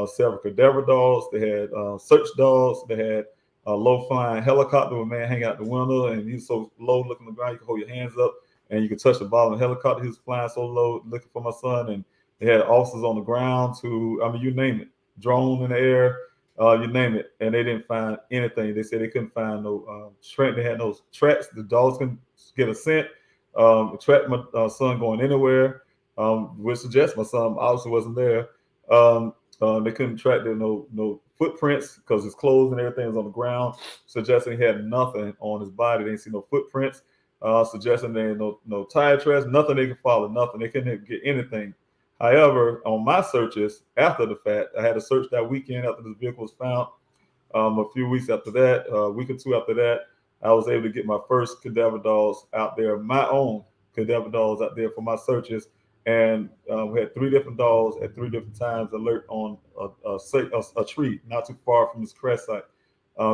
Speaker 7: several cadaver dogs. They had search dogs. They had a low-flying helicopter with a man hanging out the window, and he was so low looking on the ground, you could hold your hands up, and you could touch the bottom of the helicopter. He was flying so low looking for my son, and they had officers on the ground you name it, drone in the air, you name it, and they didn't find anything. They said they couldn't find no track. They had no tracks. The dogs couldn't get a scent. Track my son going anywhere, which suggests my son obviously wasn't there. They couldn't track there, no footprints because his clothes and everything was on the ground, suggesting he had nothing on his body. They didn't see no footprints, suggesting there ain't no tire tracks, nothing they could follow, nothing. They couldn't get anything. However, on my searches after the fact, I had to search that weekend after this vehicle was found. A few weeks after that, a week or two after that, I was able to get my first cadaver dogs out there, my own cadaver dogs out there for my searches. And we had 3 different dogs at 3 different times alert on a tree not too far from this crash site.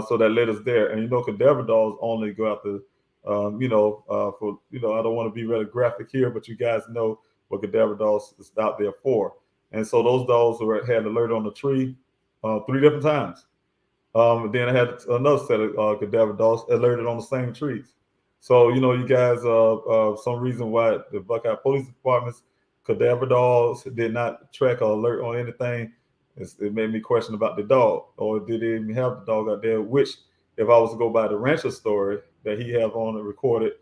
Speaker 7: So that led us there. And cadaver dogs only go after, I don't want to be really graphic here, but you guys know what cadaver dogs is out there for. And so those dogs had alert on the tree 3 different times. Then I had another set of cadaver dogs alerted on the same trees. So, you guys, some reason why the Buckeye Police Department's cadaver dogs did not track or alert on anything, it made me question about the dog, or did they even have the dog out there, which, if I was to go by the rancher story that he have on the recorded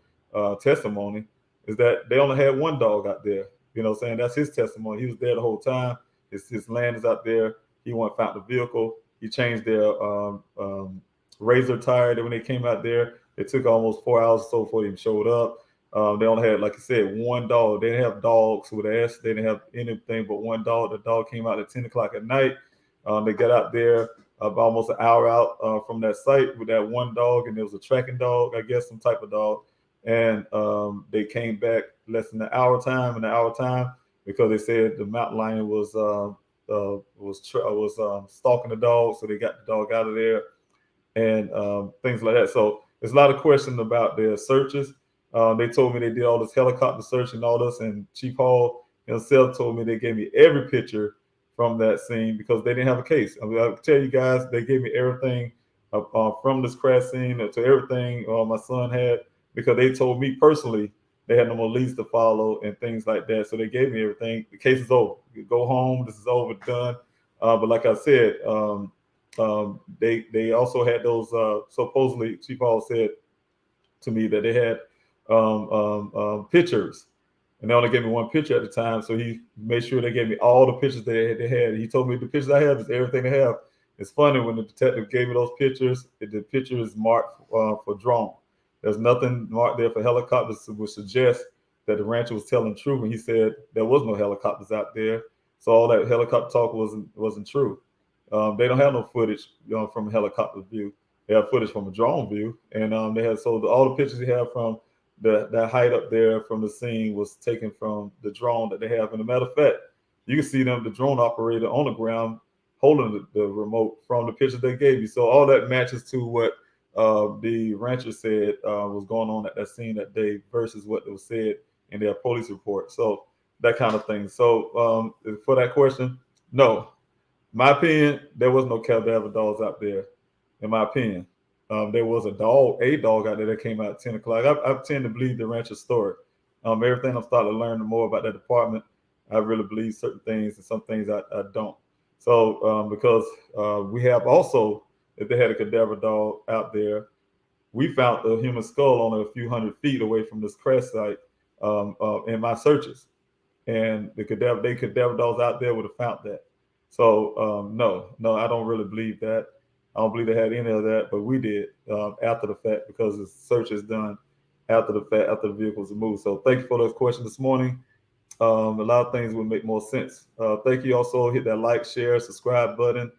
Speaker 7: testimony, is that they only had 1 dog out there. You know what I'm saying? That's his testimony. He was there the whole time. His land is out there. He went and found the vehicle. He changed their razor tire when they came out there. It took almost 4 hours or so before they even showed up. They only had, like I said, 1 dog. They didn't have dogs with an S. They didn't have anything but 1 dog. The dog came out at 10 o'clock at night. They got out there. about almost an hour out from that site with that one dog, and there was a tracking dog, I guess some type of dog, and they came back less than an hour time, because they said the mountain lion was stalking the dog, so they got the dog out of there, and things like that. So there's a lot of questions about their searches. They told me they did all this helicopter search and all this, and Chief Hall himself told me they gave me every picture from that scene because they didn't have a case. I mean, I'll tell you guys, they gave me everything from this crash scene to everything my son had, because they told me personally they had no more leads to follow and things like that. So they gave me everything. The case is over. You go home. This is over, done. But like I said, they also had those. Supposedly, Chief Hall said to me that they had pictures, and they only gave me one picture at the time. So he made sure they gave me all the pictures they had. He told me the pictures I have is everything they have. It's funny, when the detective gave me those pictures, the picture is marked for drone. There's nothing marked there for helicopters, which suggests that the rancher was telling the truth when he said there was no helicopters out there. So all that helicopter talk wasn't true. They don't have no footage from a helicopter view. They have footage from a drone view, and they had all the pictures they have from that height up there from the scene was taken from the drone that they have. And a matter of fact, you can see the drone operator on the ground holding the remote from the pictures they gave you. So all that matches to what the rancher said was going on at that scene that day versus what was said in their police report. So that kind of thing. So for that question, no. My opinion, there was no cadaver dogs out there. In my opinion, there was a dog out there that came out at 10 o'clock. I tend to believe the rancher's story. Everything I'm starting to learn more about that department, I really believe certain things, and some things I don't. So because we have also, if they had a cadaver dog out there, we found the human skull only a few hundred feet away from this crash site in my searches. And the cadaver dogs out there would have found that. So no, I don't really believe that. I don't believe they had any of that, but we did after the fact, because the search is done after the fact, after the vehicles are moved. So thank you for those questions this morning. A lot of things would make more sense. Thank you. Also, hit that like, share, subscribe button.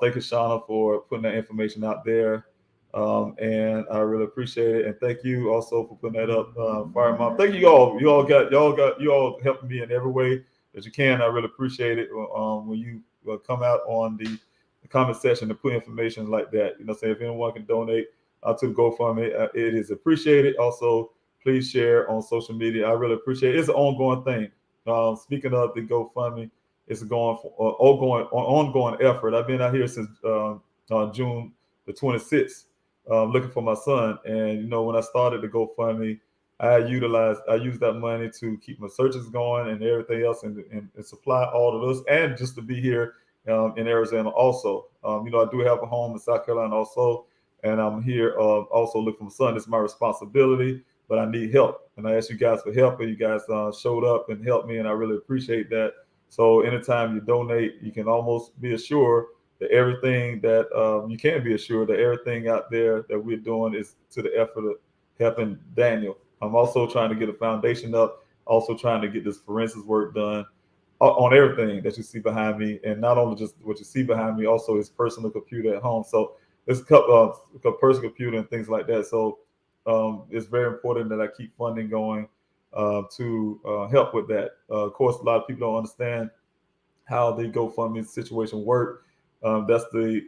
Speaker 7: Thank you, Shauna, for putting that information out there. And I really appreciate it. And thank you also for putting that up, Fire Mom. Thank you all. You all helping me in every way that you can. I really appreciate it when you come out on the comment section to put information like that. Say if anyone can donate to the GoFundMe, it is appreciated. Also, please share on social media. I really appreciate it. It's an ongoing thing. Speaking of the GoFundMe, it's an ongoing effort. I've been out here since June the 26th, looking for my son. And when I started the GoFundMe, I used that money to keep my searches going and everything else, and supply all of this, and just to be here in Arizona also. I do have a home in South Carolina also, and I'm here also looking for my son. It's my responsibility, but I need help. And I asked you guys for help, and you guys showed up and helped me, and I really appreciate that. So anytime you donate, you can almost be assured that everything that you can be assured that everything out there that we're doing is to the effort of helping Daniel. I'm also trying to get a foundation up, also trying to get this forensics work done on everything that you see behind me, and not only just what you see behind me, also his personal computer at home. So it's a personal computer and things like that. So it's very important that I keep funding going to help with that. Of course, a lot of people don't understand how the GoFundMe situation work. That's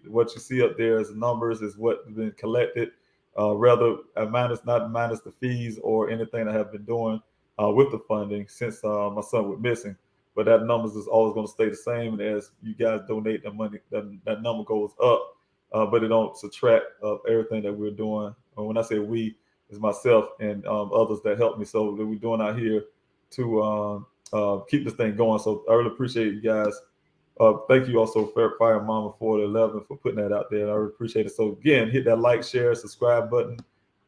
Speaker 7: what you see up there as the numbers is what has been collected, rather not minus the fees or anything I have been doing with the funding since my son was missing. But that numbers is always going to stay the same. And as you guys donate the money, that number goes up, but it don't subtract of everything that we're doing. And when I say we, it's myself and others that help me. So that we're doing out here to keep this thing going. So I really appreciate you guys. Thank you also, Fire Mama 411, for putting that out there. I really appreciate it. So again, hit that like, share, subscribe button,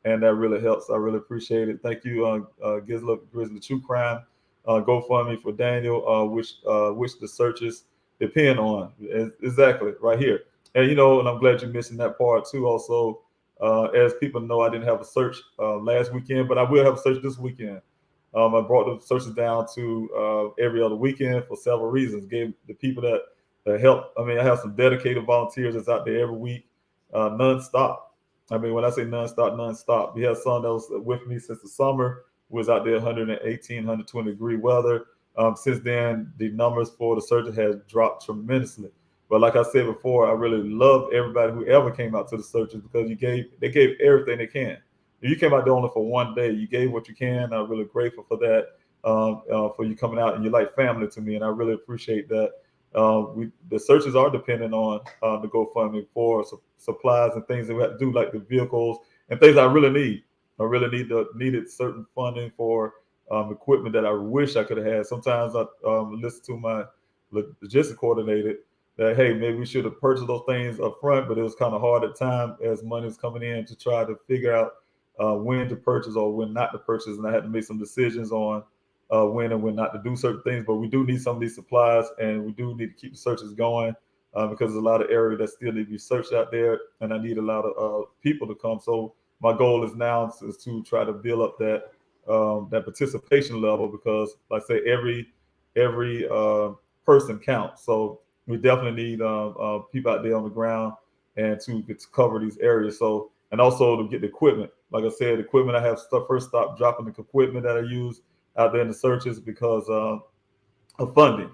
Speaker 7: and that really helps. I really appreciate it. Thank you, Grizzly True Crime. GoFundMe for Daniel, which the searches depend on. Exactly, right here. And and I'm glad you mentioned that part too. Also, as people know, I didn't have a search last weekend, but I will have a search this weekend. I brought the searches down to every other weekend for several reasons. Gave the people that help. I mean, I have some dedicated volunteers that's out there every week, nonstop. I mean, when I say nonstop. We have some that was with me since the summer, was out there 118, 120 degree weather. Since then, the numbers for the searches has dropped tremendously. But like I said before, I really love everybody who ever came out to the searches because they gave everything they can. If you came out there only for one day, you gave what you can. I'm really grateful for that, for you coming out, and you're like family to me, and I really appreciate that. The searches are dependent on the GoFundMe for supplies and things that we have to do, like the vehicles and things I really need. I really needed certain funding for equipment that I wish I could have had. Sometimes I listen to my logistics coordinator that, hey, maybe we should have purchased those things up front, but it was kind of hard at time as money was coming in to try to figure out when to purchase or when not to purchase. And I had to make some decisions on when and when not to do certain things. But we do need some of these supplies, and we do need to keep the searches going because there's a lot of areas that still need to be searched out there, and I need a lot of people to come. So my goal is now is to try to build up that participation level because, like I say, every person counts. So we definitely need people out there on the ground and to get to cover these areas. So, and also to get the equipment. Like I said, equipment, I have first stopped dropping the equipment that I use out there in the searches because of funding.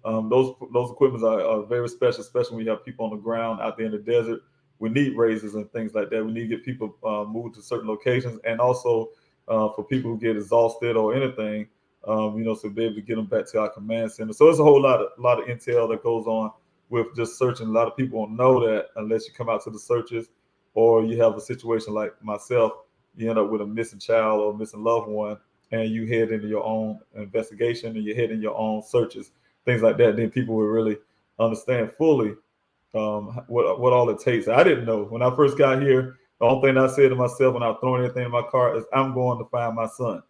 Speaker 7: Those equipments are very special, especially when you have people on the ground out there in the desert. We need raises and things like that. We need to get people moved to certain locations, and also for people who get exhausted or anything, so be able to get them back to our command center. So there's a whole lot of intel that goes on with just searching. A lot of people won't know that unless you come out to the searches, or you have a situation like myself, you end up with a missing child or missing loved one, and you head into your own investigation and you head in your own searches, things like that. Then people will really understand fully what all it takes. I didn't know when I first got here. The only thing I said to myself when I was throwing anything in my car is, I'm going to find my son.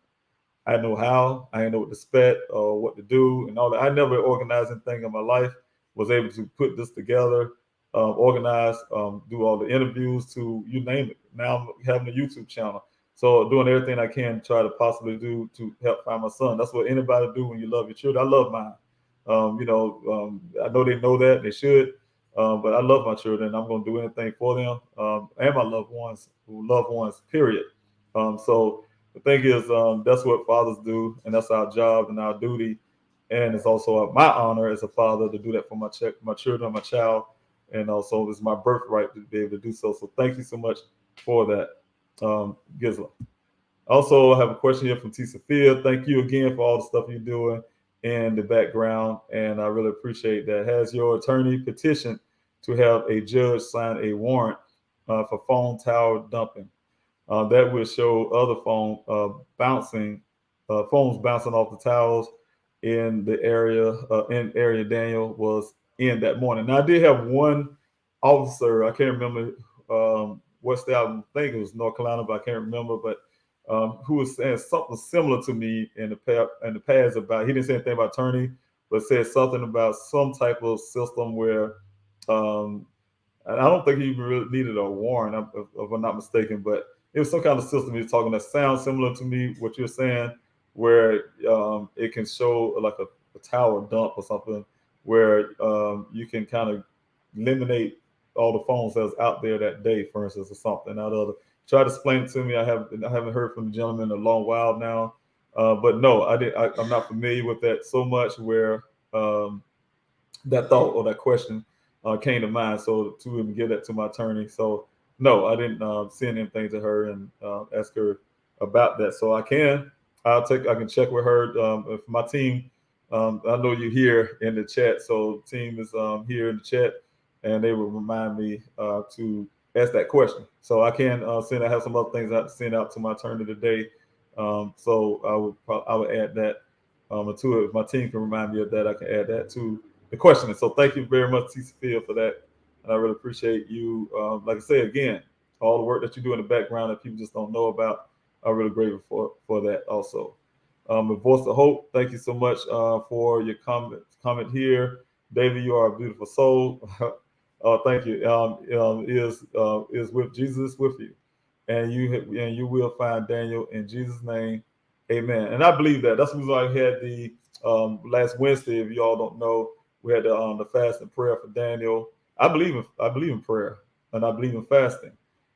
Speaker 7: I didn't know how. I didn't know what to expect or what to do and all that. I never organized anything in my life. Was able to put this together, organize, do all the interviews, to you name it. Now I'm having a YouTube channel. So doing everything I can to try to possibly do to help find my son. That's what anybody do when you love your children. I love mine. I know they know that. They should. But I love my children. I'm going to do anything for them and my loved ones, period. So the thing is, that's what fathers do, and that's our job and our duty. And it's also my honor as a father to do that for my children, my child. And also it's my birthright to be able to do so. So thank you so much for that, Gisela. Also, I have a question here from T. Sophia. Thank you again for all the stuff you're doing in the background, and I really appreciate that. Has your attorney petitioned to have a judge sign a warrant for phone tower dumping? That will show other phones bouncing off the towers in the area Daniel was in that morning. Now, I did have one officer, I can't remember what state, I think it was North Carolina, but I can't remember, but who was saying something similar to me in the past about, he didn't say anything about attorney, but said something about some type of system where I don't think he even really needed a warrant, if I'm not mistaken, but it was some kind of system he was talking that sounds similar to me, what you're saying, where it can show like a tower dump or something, where you can kind of eliminate all the phones that was out there that day, for instance, or something. Try to explain it to me. I haven't heard from the gentleman in a long while now, but no, I'm not familiar with that so much where that thought or that question came to mind. So to even give that to my attorney. So no, I didn't send anything to her and ask her about that. So I can check with her. If my team, I know you're here in the chat, so the team is here in the chat, and they will remind me to ask that question. So I can I have some other things I have to send out to my attorney today. So I would add that to it. If my team can remind me of that, I can add that to the question. So thank you very much, T. Sophia, for that. And I really appreciate you. Like I say again, all the work that you do in the background that people just don't know about. I'm really grateful for that also. A Voice of Hope, thank you so much for your comment here. David, you are a beautiful soul. Thank you. Is with Jesus with you, and you will find Daniel in Jesus' name. Amen. And I believe that. That's the reason I had the last Wednesday, if you all don't know, We had the fast and prayer for Daniel. I believe in prayer, and I believe in fasting,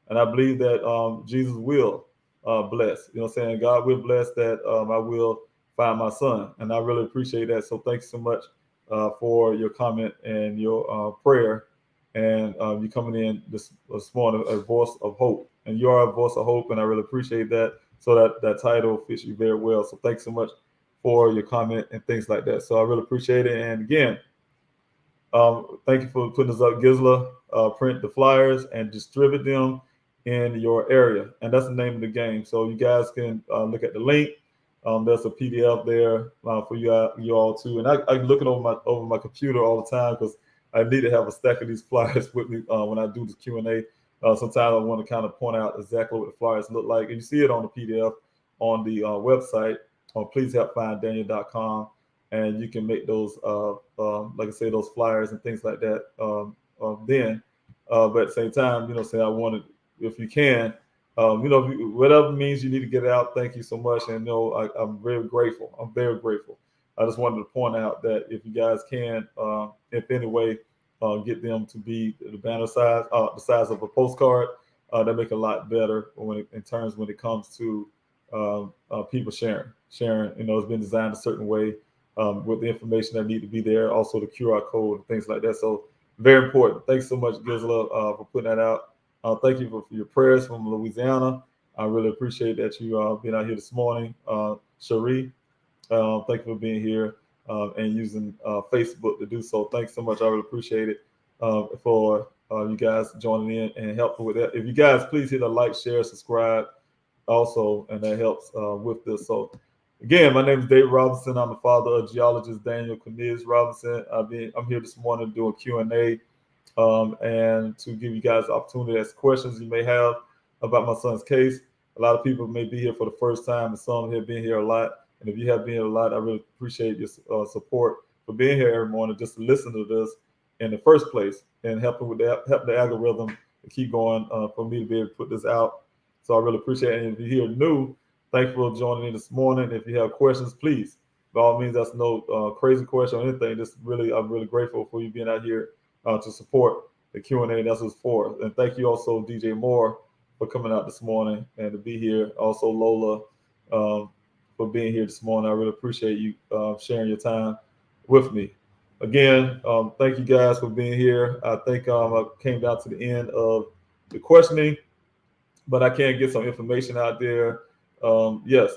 Speaker 7: and I believe that Jesus will bless. You know what I'm saying? God will bless that. I will find my son, and I really appreciate that. So thanks so much for your comment and your prayer, and you coming in this morning, a voice of hope, and you are a voice of hope, and I really appreciate that. So that title fits you very well. So thanks so much for your comment and things like that. So I really appreciate it. And again, thank you for putting us up. Gisela, print the flyers and distribute them in your area, and that's the name of the game. So you guys can look at the link. There's a PDF there for you all too. And I'm looking over my computer all the time because I need to have a stack of these flyers with me when I do the Q&A. Sometimes I want to kind of point out exactly what the flyers look like. And you see it on the PDF on the website on pleasehelpfinddaniel.com, and you can make those, like I say, those flyers and things like that then. But at the same time, I wanted, if you can, whatever means you need to get it out, thank you so much. And I'm very grateful. I'm very grateful. I just wanted to point out that if you guys can, if any way, get them to be the banner size, the size of a postcard, that make a lot better when it comes to people sharing. It's been designed a certain way with the information that need to be there, also the QR code and things like that. So very important. Thanks so much, Gisela, for putting that out. Thank you for your prayers from Louisiana. I really appreciate that you being out here this morning. Cherie, thank you for being here and using Facebook to do so. Thanks so much. I really appreciate it for you guys joining in and helping with that. If you guys please hit a like, share, subscribe also, and that helps with this. So again, my name is David Robinson. I'm the father of geologist Daniel Cornelius Robinson. I'm here this morning doing Q&A and to give you guys the opportunity to ask questions you may have about my son's case. A lot of people may be here for the first time, and some have been here a lot. And if you have been here a lot, I really appreciate your support for being here every morning just to listen to this in the first place and help the algorithm to keep going for me to be able to put this out. So I really appreciate it. And if you're here new, thank you for joining in this morning. If you have questions, please, by all means, that's no crazy question or anything. I'm really grateful for you being out here to support the Q&A. That's what it's for. And thank you also, DJ Moore, for coming out this morning and to be here. Also, Lola, for being here this morning. I really appreciate you sharing your time with me. Again, thank you guys for being here. I think I came down to the end of the questioning, but I can get some information out there. Yes,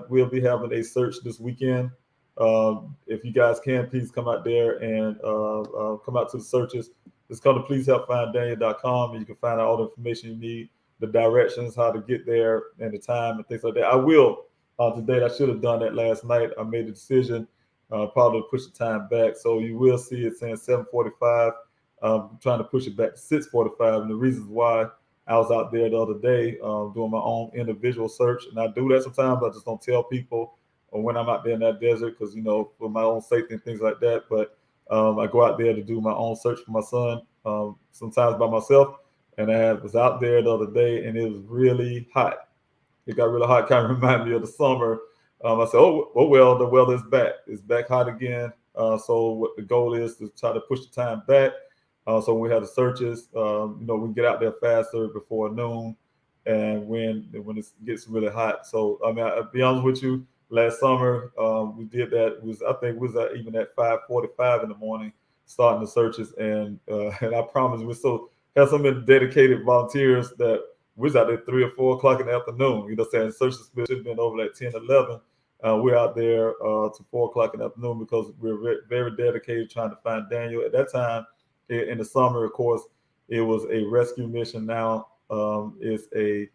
Speaker 7: we'll be having a search this weekend. If you guys can, please come out there and come out to the searches. Just come to pleasehelpfinddaniel.com and you can find out all the information you need, the directions, how to get there, and the time and things like that. I will today. I should have done that last night. I made a decision probably to push the time back. So you will see it saying 7:45. I'm trying to push it back to 6:45. And the reasons why, I was out there the other day doing my own individual search. And I do that sometimes. I just don't tell people when I'm out there in that desert because, for my own safety and things like that. But I go out there to do my own search for my son, sometimes by myself. And I was out there the other day and it was really hot. It got really hot, kind of reminded me of the summer. I said, oh, well, the weather is back. It's back hot again. So what the goal is to try to push the time back. So when we have the searches, we can get out there faster before noon and when it gets really hot. So, I'll be honest with you, last summer, we did that. I think we was even at 5:45 in the morning starting the searches. And I promise we still have so many dedicated volunteers that we was out there 3 or 4 o'clock in the afternoon. Searches should have been over at 10, 11. We're out there to 4 o'clock in the afternoon because we're very dedicated trying to find Daniel. At that time, in the summer, of course, it was a rescue mission. Now it's a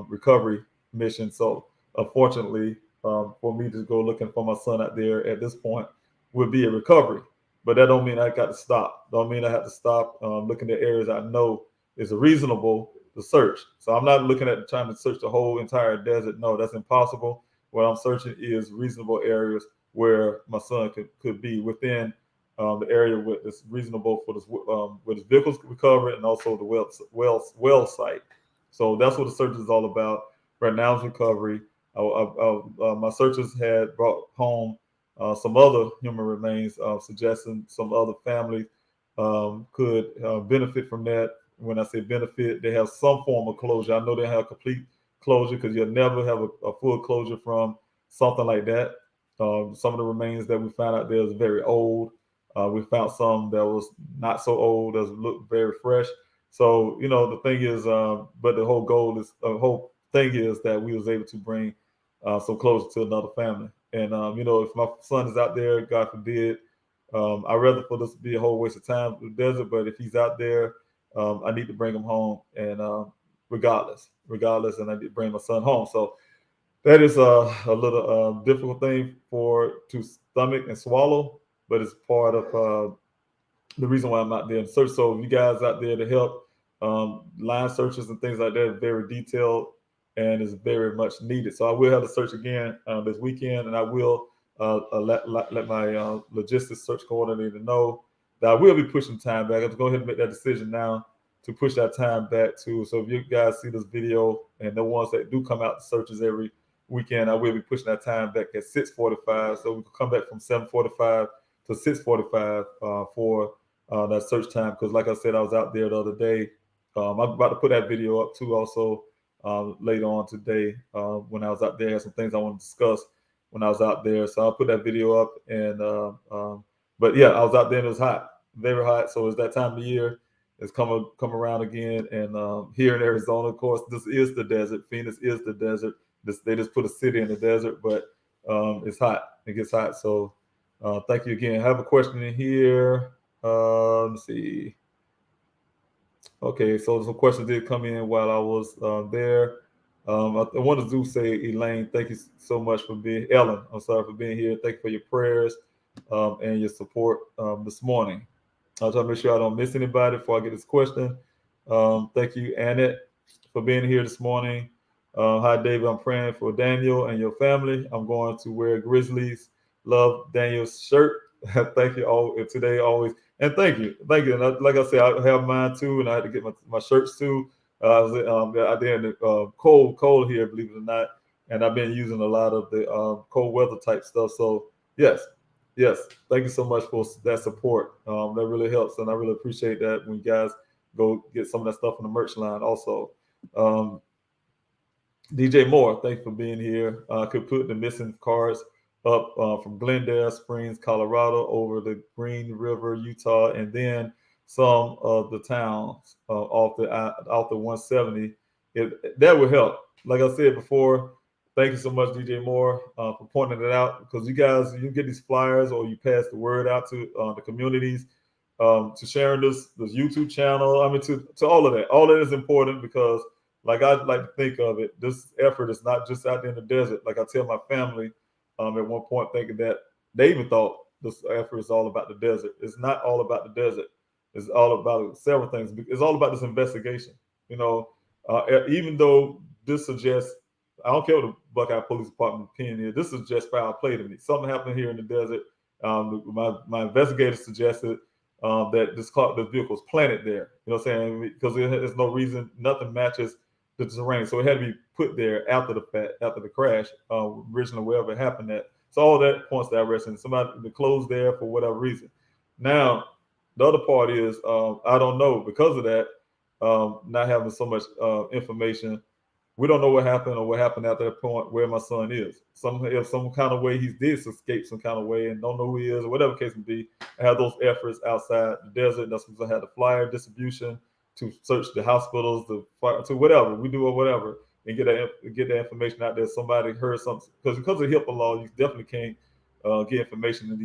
Speaker 7: recovery mission. So unfortunately, for me to go looking for my son out there at this point would be a recovery. But that don't mean I got to stop. Don't mean I have to stop looking at areas I know is reasonable to search. So I'm not looking at trying to search the whole entire desert. No, that's impossible. What I'm searching is reasonable areas where my son could be within the area where it's reasonable for where his vehicles recover and also the well site. So that's what the search is all about. Right now is recovery. My searchers had brought home some other human remains, suggesting some other families could benefit from that. When I say benefit, they have some form of closure. I know they have complete closure because you'll never have a full closure from something like that. Some of the remains that we found out there is very old. We found some that was not so old, that looked very fresh. So, the thing is, but the whole thing is that we was able to bring some closure to another family. And, if my son is out there, God forbid, I'd rather for this to be a whole waste of time in the desert, but if he's out there, I need to bring him home, and regardless, and I need to bring my son home. So that is a little difficult thing to stomach and swallow, but it's part of the reason why I'm out there in search. So if you guys out there to help, line searches and things like that are very detailed and is very much needed. So I will have the search again this weekend, and I will let my logistics search coordinator know that I will be pushing time back. I'm going to go ahead and make that decision now to push that time back too. So if you guys see this video, and the ones that do come out to searches every weekend, I will be pushing that time back at 6:45. So we can come back from 7:45 to 6:45 for that search time. Because like I said, I was out there the other day. I'm about to put that video up too also later on today. When I was out there, I had some things I want to discuss when I was out there. So I'll put that video up. And but yeah, I was out there and it was hot, very hot. So it's that time of year. It's come around again. And here in Arizona, of course, this is the desert. Phoenix is the desert. They just put a city in the desert, but it's hot. It gets hot. So thank you again. I have a question in here. Let's see. Okay, so some questions did come in while I was there. I wanted to say, Elaine, thank you so much for being, Ellen, I'm sorry for being here. Thank you for your prayers and your support this morning. I'll try to make sure I don't miss anybody before I get this question. Thank you, Annette, for being here this morning. Hi, David. I'm praying for Daniel and your family. I'm going to wear Grizzlies Love Daniel's shirt. Thank you all today, always. And thank you. And like I said, I have mine too, and I had to get my shirts too. I was out there in the cold here, believe it or not, and I've been using a lot of the cold weather type stuff. So yes, thank you so much for that support. That really helps, and I really appreciate that when you guys go get some of that stuff on the merch line. Also, DJ Moore, thanks for being here. I could put the missing cards up from Glendale Springs, Colorado, over the Green River, Utah, and then some of the towns off the 170. That would help. Like I said before, thank you so much, DJ Moore, for pointing it out, because you get these flyers or you pass the word out to the communities, to sharing this YouTube channel. I mean, to all of that. All that is important, because like I like to think of it, this effort is not just out there in the desert. Like I tell my family at one point, thinking that they even thought this effort is all about the desert. It's not all about the desert. It's all about several things. It's all about this investigation. Even though this suggests, I don't care what the Buckeye Police Department opinion is, this is just foul play to me. Something happened here in the desert. My investigators suggested that the vehicle was planted there. You know what I'm saying? Because there's no reason, nothing matches the terrain. So it had to be put there after the fact, after the crash, originally wherever it happened at. So all that points that direction. Somebody, the clothes there for whatever reason. Now, the other part is, I don't know, because of that, not having so much information, we don't know what happened or what happened at that point where my son is. If some kind of way he did escape some kind of way and don't know who he is, or whatever case may be, I have those efforts outside the desert. That's because I had the flyer distribution to search the hospitals, to whatever we do or whatever, and get that information out there. Somebody heard something, because of HIPAA law, you definitely can't get information in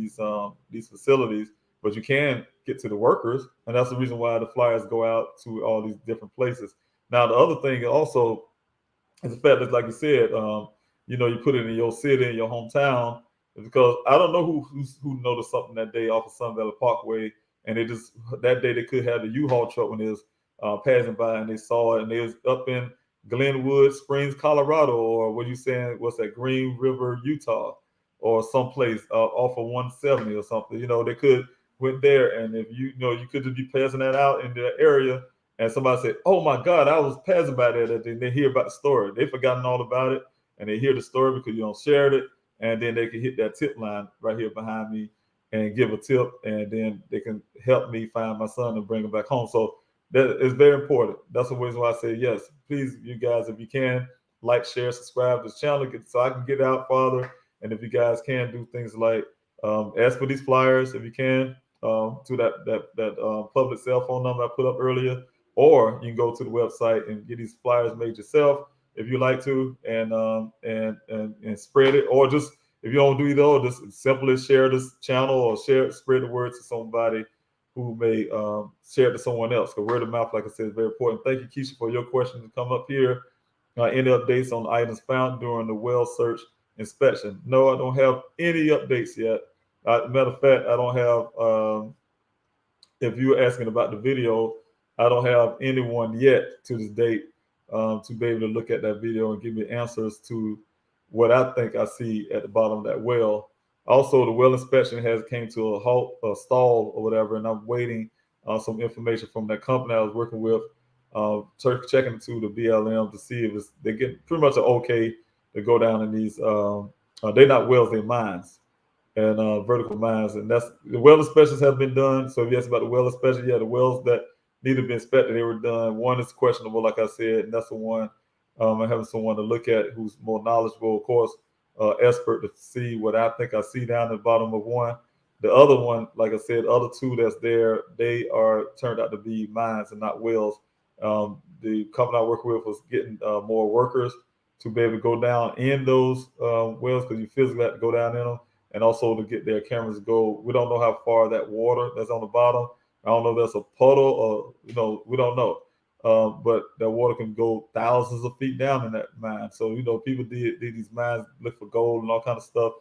Speaker 7: these facilities, but you can get to the workers, and that's the reason why the flyers go out to all these different places. Now, the other thing also is the fact that, like you said, you put it in your city, in your hometown, because I don't know who noticed something that day off of Sun Valley Parkway, and that day they could have the U-Haul truck when it was passing by, and they saw it, and they was up in Glenwood Springs, Colorado, or what you saying, what's that, Green River, Utah, or someplace off of 170 or something. They could went there, and if you could just be passing that out in the area, and somebody said, "Oh my God, I was passing by there that day," and they hear about the story. They've forgotten all about it, and they hear the story because you don't share it. and then they can hit that tip line right here behind me and give a tip, and then they can help me find my son and bring him back home. So that is very important. That's the reason why I say yes. Please, you guys, if you can, like, share, subscribe to this channel so I can get out farther. And if you guys can do things like ask for these flyers, if you can, to that public cell phone number I put up earlier, or you can go to the website and get these flyers made yourself if you like to, and spread it. Or just, if you don't do either, or just simply share this channel or spread the word to somebody who may share it to someone else. Because word of mouth, like I said, is very important. Thank you, Keisha, for your questions to come up here. Any updates on items found during the well search inspection? No, I don't have any updates yet. Matter of fact, I don't have, if you're asking about the video, I don't have anyone yet to this date to be able to look at that video and give me answers to what I think I see at the bottom of that well. Also, the well inspection has came to a halt, a stall or whatever, and I'm waiting some information from that company I was working with, checking into the BLM to see if they get pretty much an okay to go down in these, they're not wells, they're mines, and vertical mines. And that's, the well inspections have been done. So if you ask about the well inspection, yeah, the wells that need to be inspected, they were done. One is questionable, like I said, and that's the one I'm having someone to look at who's more knowledgeable, of course, expert, to see what I think I see down at the bottom of one. The other one, like I said, other two that's there, they are turned out to be mines and not wells. The company I work with was getting more workers to be able to go down in those wells, because you physically have to go down in them, and also to get their cameras to go. We don't know how far that water that's on the bottom, I don't know if that's a puddle or, we don't know. But that water can go thousands of feet down in that mine. So, people did these mines, look for gold and all kind of stuff.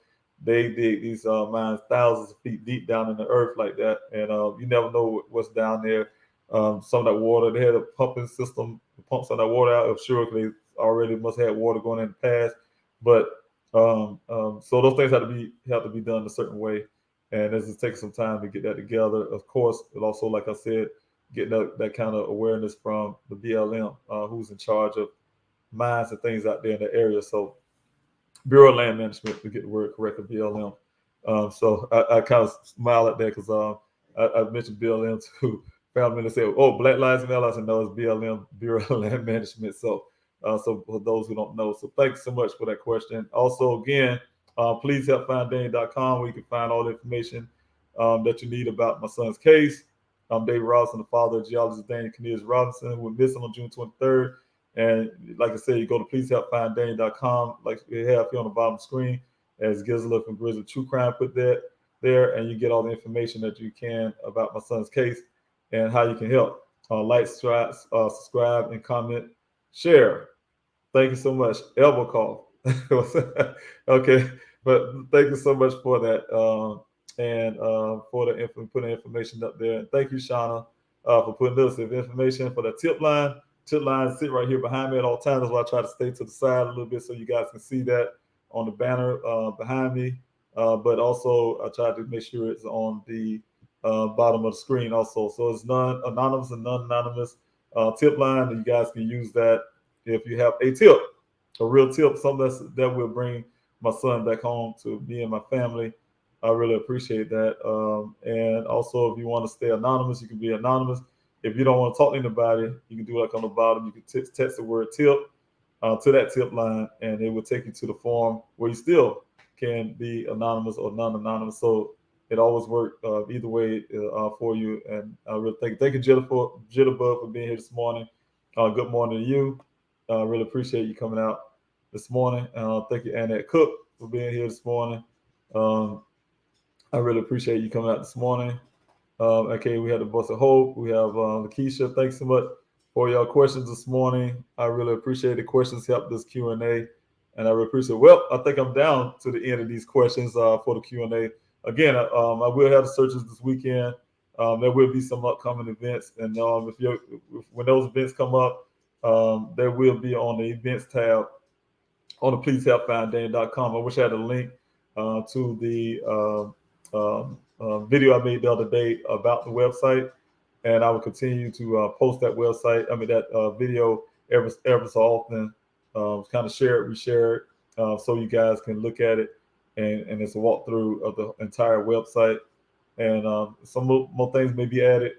Speaker 7: They dig these mines thousands of feet deep down in the earth like that. And you never know what's down there. Some of that water, they had a pumping system to pump some of that water out. I'm sure they already must have had water going in the past. But so those things have to be done a certain way. And it's just taking some time to get that together. Of course, it also, like I said, getting that kind of awareness from the BLM, who's in charge of mines and things out there in the area. So Bureau of Land Management, to get the word correct, of BLM. So I kind of smile at that, because I mentioned BLM to family members, say, oh, Black Lives Matter. I said, no, it's BLM, Bureau of Land Management. So for those who don't know, so thanks so much for that question. Also, again, please help find Daniel.com, where you can find all the information that you need about my son's case. I'm David Robinson, the father of geologist Daniel Cornelius Robinson, who went missing on June 23rd. And like I said, you go to pleasehelpfinddaniel.com, like we have here on the bottom of the screen, as Gizzler from Grizzly True Crime put that there, and you get all the information that you can about my son's case and how you can help. Like, subscribe, and comment, share. Thank you so much. Elbow call. Okay, but thank you so much for that. And for putting information up there. And thank you, Shauna, for putting this information for the tip line. Tip line sit right here behind me at all times. That's why I try to stay to the side a little bit so you guys can see that on the banner behind me. But also I try to make sure it's on the bottom of the screen also. So it's non-anonymous and non-anonymous tip line, and you guys can use that if you have a tip, a real tip, something that will bring my son back home to me and my family. I really appreciate that. And also, if you want to stay anonymous, you can be anonymous. If you don't want to talk to anybody, you can do like on the bottom. You can text the word tip to that tip line, and it will take you to the form where you still can be anonymous or non-anonymous. So it always works either way for you. And I really thank you, Jitterbug, for being here this morning. Good morning to you. I really appreciate you coming out this morning. Thank you, Annette Cook, for being here this morning. I really appreciate you coming out this morning. Okay, we had the Voice of Hope. We have Lakeisha. Thanks so much for your questions this morning. I really appreciate the questions, help this Q&A, and I really appreciate it. Well, I think I'm down to the end of these questions for the Q&A. Again, I will have the searches this weekend. There will be some upcoming events, and when those events come up, they will be on the events tab on the pleasehelpfinddaniel.com. I wish I had a link to the video I made the other day about the website, and I will continue to post that video every so often, kind of share it, reshare it, so you guys can look at it and it's a walkthrough of the entire website. And some more things may be added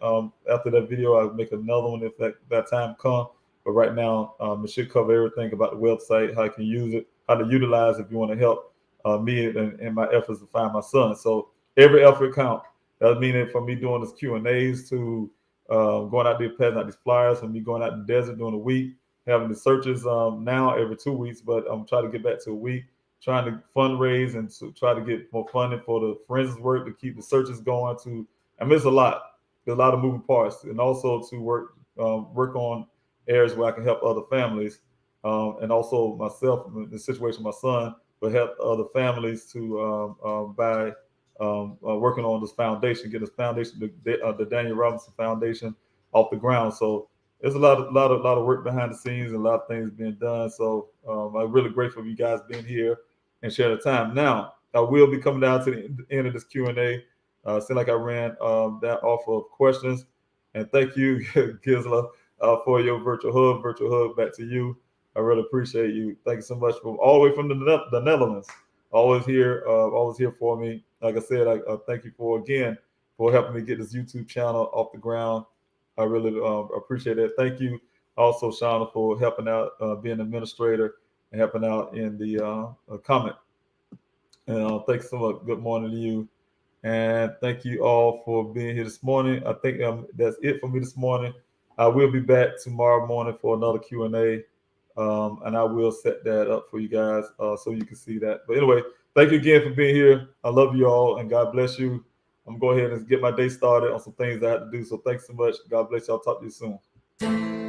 Speaker 7: after that video. I'll make another one if that time comes. But right now, it should cover everything about the website, how you can use it, how to utilize if you want to help me in my efforts to find my son. So every effort counts. That means from me doing this Q&As to going out there passing out these flyers, from me going out in the desert during the week, having the searches now every 2 weeks, but I'm trying to get back to a week, trying to fundraise and to try to get more funding for the forensics work to keep the searches going. It's a lot. There's a lot of moving parts, and also to work on areas where I can help other families, and also myself, the situation with my son, but help other families to by working on this foundation, get this foundation, the Daniel Robinson Foundation, off the ground. So there's a lot of work behind the scenes and a lot of things being done. So I'm really grateful for you guys being here and share the time. Now, I will be coming down to the end of this Q&A. Seemed like I ran that off of questions. And thank you, Gisela, for your virtual hug back to you. I really appreciate you. Thank you so much from all the way from the Netherlands. Always here for me. Like I said, I thank you for helping me get this YouTube channel off the ground. I really appreciate it. Thank you also, Shauna, for helping out, being an administrator and helping out in the comment. And thanks so much. Good morning to you. And thank you all for being here this morning. I think that's it for me this morning. I will be back tomorrow morning for another Q&A. And I will set that up for you guys so you can see that. But anyway, thank you again for being here. I love you all, and God bless you. I'm going to go ahead and get my day started on some things I have to do. So thanks so much. God bless you. I'll talk to you soon.